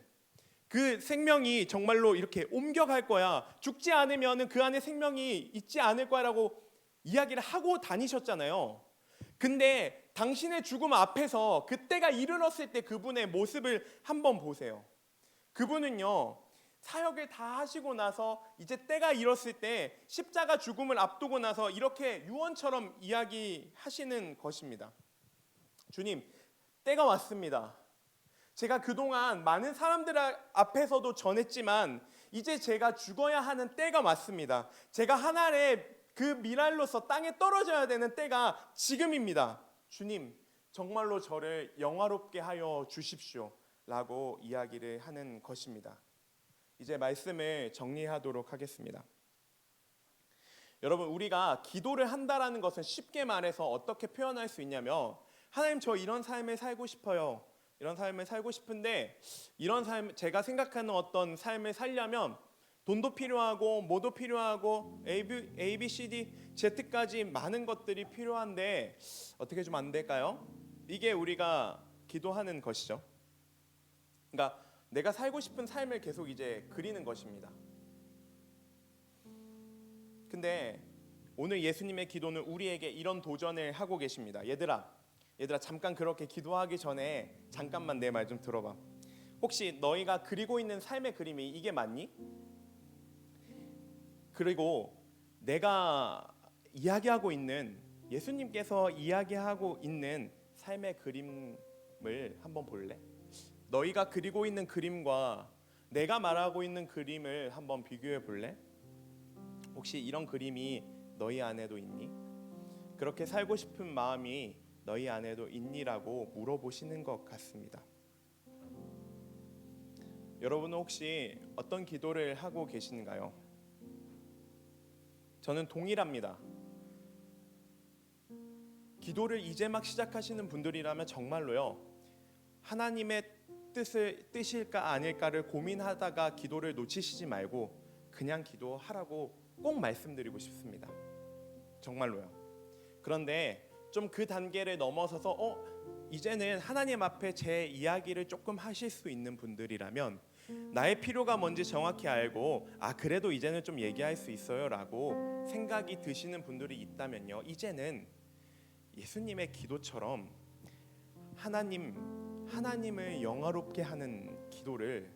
Speaker 1: 그 생명이 정말로 이렇게 옮겨갈 거야. 죽지 않으면 그 안에 생명이 있지 않을 거야라고 이야기를 하고 다니셨잖아요. 근데 당신의 죽음 앞에서 그때가 이르렀을 때 그분의 모습을 한번 보세요. 그분은요, 사역을 다 하시고 나서 이제 때가 이뤘을 때 십자가 죽음을 앞두고 나서 이렇게 유언처럼 이야기하시는 것입니다. 주님, 때가 왔습니다. 제가 그동안 많은 사람들 앞에서도 전했지만 이제 제가 죽어야 하는 때가 왔습니다. 제가 하늘의 그 미랄로서 땅에 떨어져야 되는 때가 지금입니다. 주님, 정말로 저를 영화롭게 하여 주십시오 라고 이야기를 하는 것입니다. 이제 말씀을 정리하도록 하겠습니다. 여러분, 우리가 기도를 한다라는 것은 쉽게 말해서 어떻게 표현할 수 있냐면, 하나님, 저 이런 삶을 살고 싶어요. 이런 삶을 살고 싶은데 이런 삶, 제가 생각하는 어떤 삶을 살려면 돈도 필요하고 뭐도 필요하고 A, B, C, D, Z까지 많은 것들이 필요한데 어떻게 좀 안 될까요? 이게 우리가 기도하는 것이죠. 그러니까 내가 살고 싶은 삶을 계속 이제 그리는 것입니다. 근데 오늘 예수님의 기도는 우리에게 이런 도전을 하고 계십니다. 얘들아 잠깐 그렇게 기도하기 전에 잠깐만 내 말 좀 들어봐. 혹시 너희가 그리고 있는 삶의 그림이 이게 맞니? 그리고 내가 이야기하고 있는, 예수님께서 이야기하고 있는 삶의 그림을 한번 볼래? 너희가 그리고 있는 그림과 내가 말하고 있는 그림을 한번 비교해 볼래? 혹시 이런 그림이 너희 안에도 있니? 그렇게 살고 싶은 마음이 너희 안에도 있니라고 물어보시는 것 같습니다. 여러분은 혹시 어떤 기도를 하고 계신가요? 저는 동일합니다. 기도를 이제 막 시작하시는 분들이라면 정말로요, 하나님의 뜻일까 아닐까를 고민하다가 기도를 놓치시지 말고 그냥 기도하라고 꼭 말씀드리고 싶습니다. 정말로요. 그런데 좀 그 단계를 넘어서서 이제는 하나님 앞에 제 이야기를 조금 하실 수 있는 분들이라면, 나의 필요가 뭔지 정확히 알고 그래도 이제는 좀 얘기할 수 있어요 라고 생각이 드시는 분들이 있다면요, 이제는 예수님의 기도처럼 하나님을 영화롭게 하는 기도를,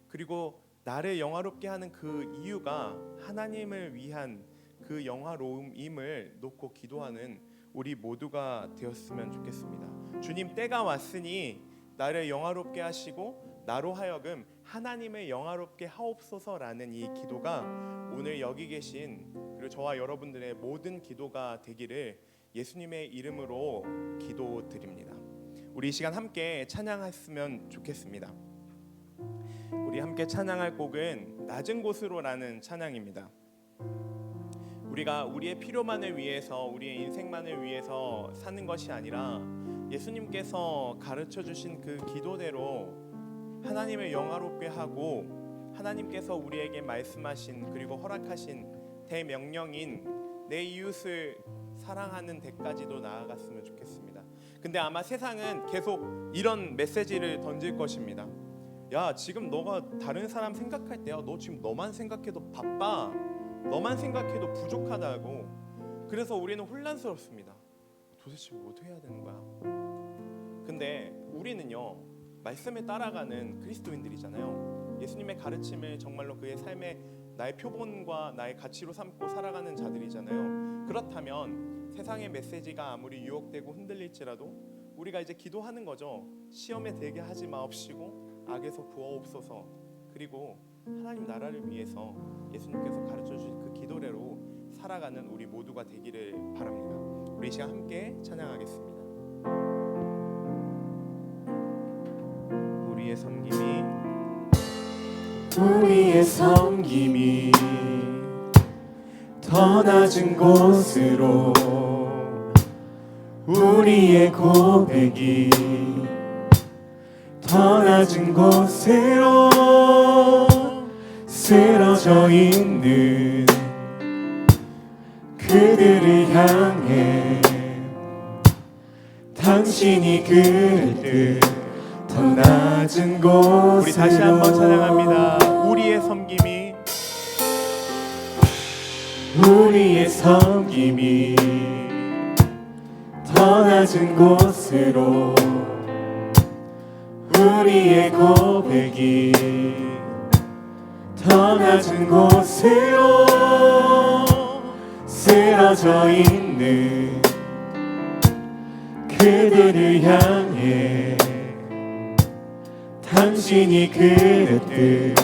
Speaker 1: 그리고 나를 영화롭게 하는 그 이유가 하나님을 위한 그 영화로움임을 놓고 기도하는 우리 모두가 되었으면 좋겠습니다. 주님, 때가 왔으니 나를 영화롭게 하시고 나로 하여금 하나님을 영화롭게 하옵소서라는 이 기도가 오늘 여기 계신 그리고 저와 여러분들의 모든 기도가 되기를 예수님의 이름으로 기도드립니다. 우리 이 시간 함께 찬양했으면 좋겠습니다. 우리 함께 찬양할 곡은 낮은 곳으로라는 찬양입니다. 우리가 우리의 필요만을 위해서, 우리의 인생만을 위해서 사는 것이 아니라 예수님께서 가르쳐 주신 그 기도대로 하나님을 영화롭게 하고 하나님께서 우리에게 말씀하신 그리고 허락하신 대명령인 내 이웃을 사랑하는 데까지도 나아갔으면 좋겠습니다. 근데 아마 세상은 계속 이런 메시지를 던질 것입니다. 야, 지금 너가 다른 사람 생각할 때야, 너 지금 너만 생각해도 바빠, 너만 생각해도 부족하다고. 그래서 우리는 혼란스럽습니다. 도대체 뭐 해야 되는 거야? 근데 우리는요, 말씀에 따라가는 그리스도인들이잖아요. 예수님의 가르침을 정말로 그의 삶의 나의 표본과 나의 가치로 삼고 살아가는 자들이잖아요. 그렇다면 세상의 메시지가 아무리 유혹되고 흔들릴지라도 우리가 이제 기도하는 거죠. 시험에 들게 하지 마옵시고 악에서 구하옵소서. 그리고 하나님 나라를 위해서 예수님께서 가르쳐 주신 그 기도대로 살아가는 우리 모두가 되기를 바랍니다. 우리 이 시간 함께 찬양하겠습니다. 우리의 섬김이 더 낮은 곳으로, 우리의 고백이 더 낮은 곳으로 쓰러져 있는 그들을 향해 당신이 그를
Speaker 2: 더 낮은 곳으로.
Speaker 1: 우리 다시 한번 찬양합니다. 우리의 섬김이
Speaker 2: 우리의 섬김이 더 낮은 곳으로, 우리의 고백이 더 낮은 곳으로 쓰러져 있는 그들을 향해 당신이 그랬듯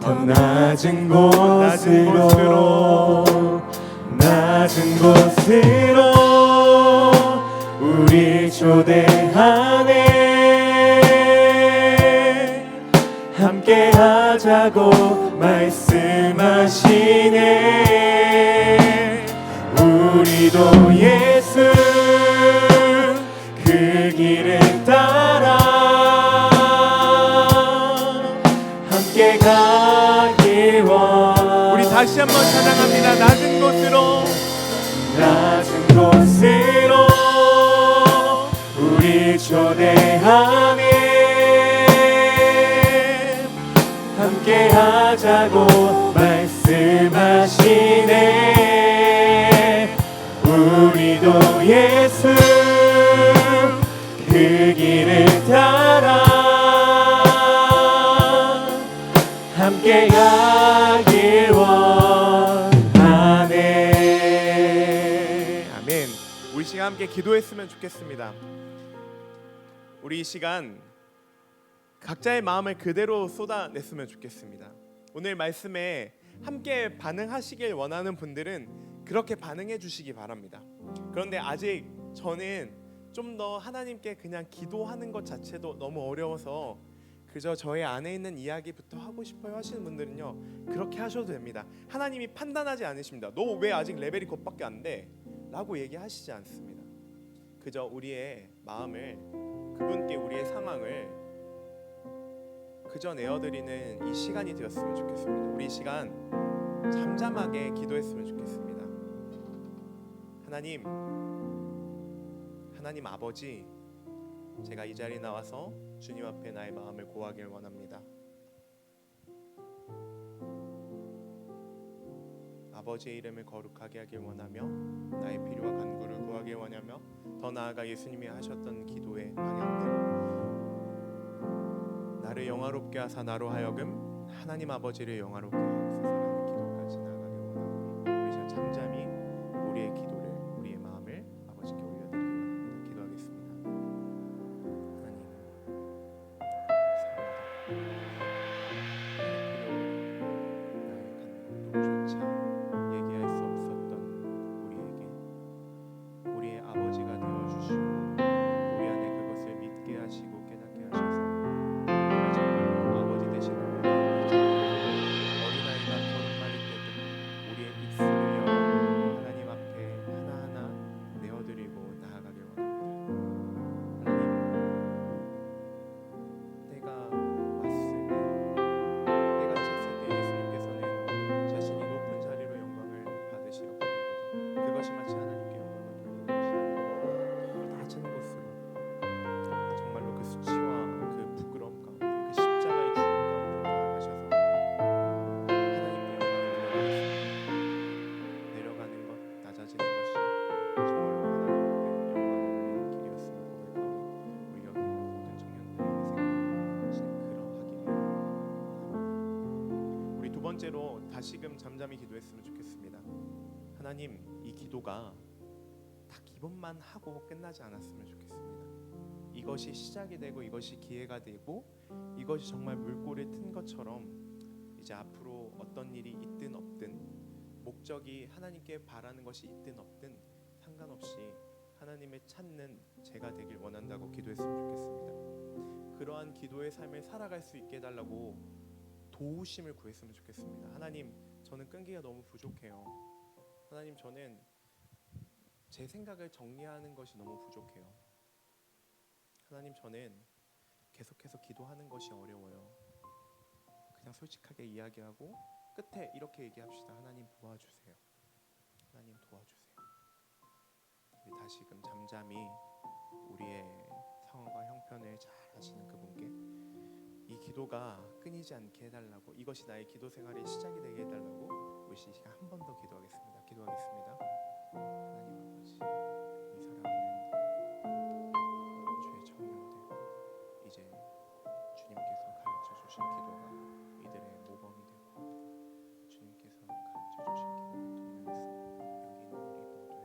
Speaker 2: 더 낮은 곳으로, 낮은 곳으로 우리 초대하네. 함께 하자고 말씀하시네. 우리도 예수 그 길을 따라 함께 가길 원.
Speaker 1: 우리 다시 한번 찬양합니다. 낮은 곳으로,
Speaker 2: 낮은 곳으로 우리 초대하네. 함께 하자고 말씀하시네. 우리도 예수 그 길을 따라 함께 가길 원하네.
Speaker 1: 아멘. 우리 시간 함께 기도했으면 좋겠습니다. 우리 이 시간 각자의 마음을 그대로 쏟아냈으면 좋겠습니다. 오늘 말씀에 함께 반응하시길 원하는 분들은 그렇게 반응해 주시기 바랍니다. 그런데 아직 저는 좀 더 하나님께 그냥 기도하는 것 자체도 너무 어려워서 그저 저의 안에 있는 이야기부터 하고 싶어요 하시는 분들은요, 그렇게 하셔도 됩니다. 하나님이 판단하지 않으십니다. 너 왜 아직 레벨이 그것밖에 안 돼? 라고 얘기하시지 않습니다. 그저 우리의 마음을, 그분께 우리의 상황을 그저 내어드리는 이 시간이 되었으면 좋겠습니다. 우리 이 시간 잠잠하게 기도했으면 좋겠습니다. 하나님 아버지, 제가 이 자리에 나와서 주님 앞에 나의 마음을 고하길 원합니다. 아버지의 이름을 거룩하게 하길 원하며 나의 필요와 간구를 구하길 원하며 더 나아가 예수님이 하셨던 기도의 방향대로 나를 영화롭게 하사 나로 하여금 하나님 아버지를 영화롭게 하옵소서라는 기도까지 나아가길 원하오니 우리 시간 잠잠히 우리의 기도를, 우리의 마음을 아버지께 올려드리기 원합니다. 기도하겠습니다. 하나님 번째로 다시금 잠잠히 기도했으면 좋겠습니다. 하나님, 이 기도가 딱 이것만 하고 끝나지 않았으면 좋겠습니다. 이것이 시작이 되고 이것이 기회가 되고 이것이 정말 물꼬를 튼 것처럼 이제 앞으로 어떤 일이 있든 없든 목적이 하나님께 바라는 것이 있든 없든 상관없이 하나님을 찾는 제가 되길 원한다고 기도했으면 좋겠습니다. 그러한 기도의 삶을 살아갈 수 있게 해달라고 도우심을 구했으면 좋겠습니다. 하나님, 저는 끈기가 너무 부족해요. 하나님, 저는 제 생각을 정리하는 것이 너무 부족해요. 하나님, 저는 계속해서 기도하는 것이 어려워요. 그냥 솔직하게 이야기하고 끝에 이렇게 얘기합시다. 하나님 도와주세요. 하나님 도와주세요. 우리 다시금 잠잠히 우리의 상황과 형편을 잘 하시는 그분께 이 기도가 끊이지 않게 해달라고, 이것이 나의 기도 생활의 시작이 되게 해달라고 우리 시간 한 번 더 기도하겠습니다. 기도하겠습니다. 하나님 아버지, 이 사랑하는 주의 청년들, 이제 주님께서 가르쳐 주신 기도가 이들의 모범이 되고 주님께서 가르쳐 주신 기도를 통해서 여기 있는 우리 모두에게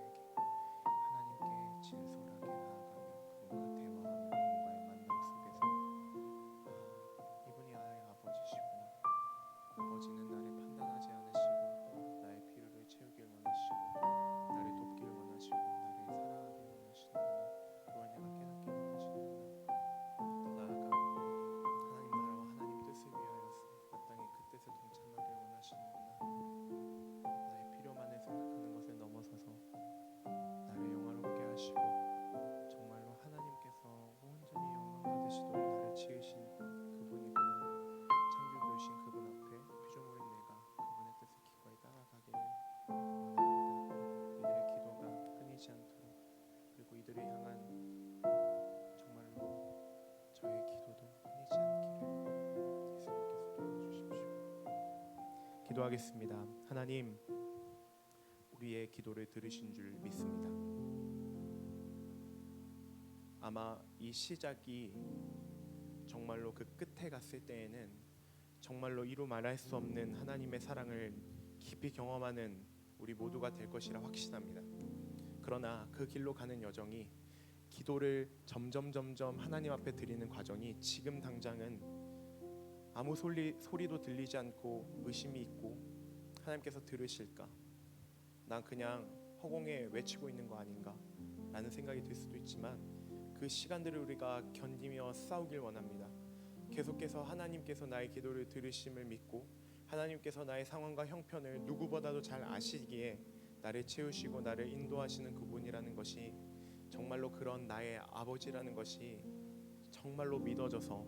Speaker 1: 하나님께 진솔하게 나아가며 그분과 대화하며 그분과의 만남 속에서 이분이 나의 아버지시구나, 아버지는 나를 판단하지 않으시고 나의 필요를 채우길 원하시고 나를 돕길 원하시고 나를 사랑하길 원하시는구나, 그걸 내가 깨닫길 원하시는구나. 더 나아가 하나님 나라와 하나님 뜻을 위하여서 이 땅에 그 뜻에 동참하길 원하시는구나. 나의 필요만을 생각하는 것을 넘어서서 나를 영화롭게 하시고 정말로 하나님께서 온전히 영광 받으시도록 나를 지으신 그분이구나, 창조주신 그분 앞에 피조물인 내가 그분의 뜻을 기꺼이 따라가기를 원합니다. 이들의 기도가 끊이지 않도록, 그리고 이들을 향한 정말로 저의 기도도 끊이지 않기를 예수님께서 도와주십시오. 기도하겠습니다. 하나님, 우리의 기도를 들으신 줄 믿습니다. 아마 이 시작이 정말로 그 끝에 갔을 때에는 정말로 이루 말할 수 없는 하나님의 사랑을 깊이 경험하는 우리 모두가 될 것이라 확신합니다. 그러나 그 길로 가는 여정이, 기도를 점점 하나님 앞에 드리는 과정이 지금 당장은 아무 소리도 들리지 않고 의심이 있고 하나님께서 들으실까? 난 그냥 허공에 외치고 있는 거 아닌가? 라는 생각이 들 수도 있지만 그 시간들을 우리가 견디며 싸우길 원합니다. 계속해서 하나님께서 나의 기도를 들으심을 믿고 하나님께서 나의 상황과 형편을 누구보다도 잘 아시기에 나를 채우시고 나를 인도하시는 그분이라는 것이 정말로 그런 나의 아버지라는 것이 정말로 믿어져서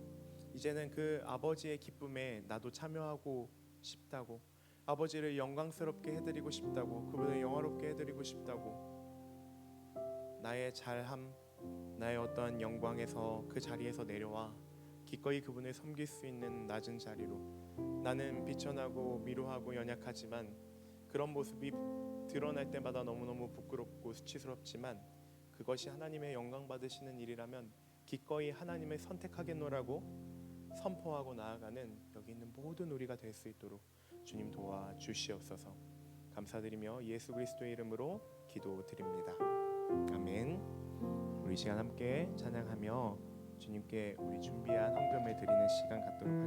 Speaker 1: 이제는 그 아버지의 기쁨에 나도 참여하고 싶다고, 아버지를 영광스럽게 해드리고 싶다고, 그분을 영화롭게 해드리고 싶다고, 나의 잘함, 나의 어떠한 영광에서 그 자리에서 내려와 기꺼이 그분을 섬길 수 있는 낮은 자리로, 나는 비천하고 미루하고 연약하지만 그런 모습이 드러날 때마다 너무너무 부끄럽고 수치스럽지만 그것이 하나님의 영광 받으시는 일이라면 기꺼이 하나님을 선택하겠노라고 선포하고 나아가는 여기 있는 모든 우리가 될 수 있도록 주님 도와주시옵소서. 감사드리며 예수 그리스도의 이름으로 기도드립니다. 아멘. 우리 시간 함께 찬양하며 주님께 우리 준비한 헌금을 드리는 시간 갖도록 하겠습니다.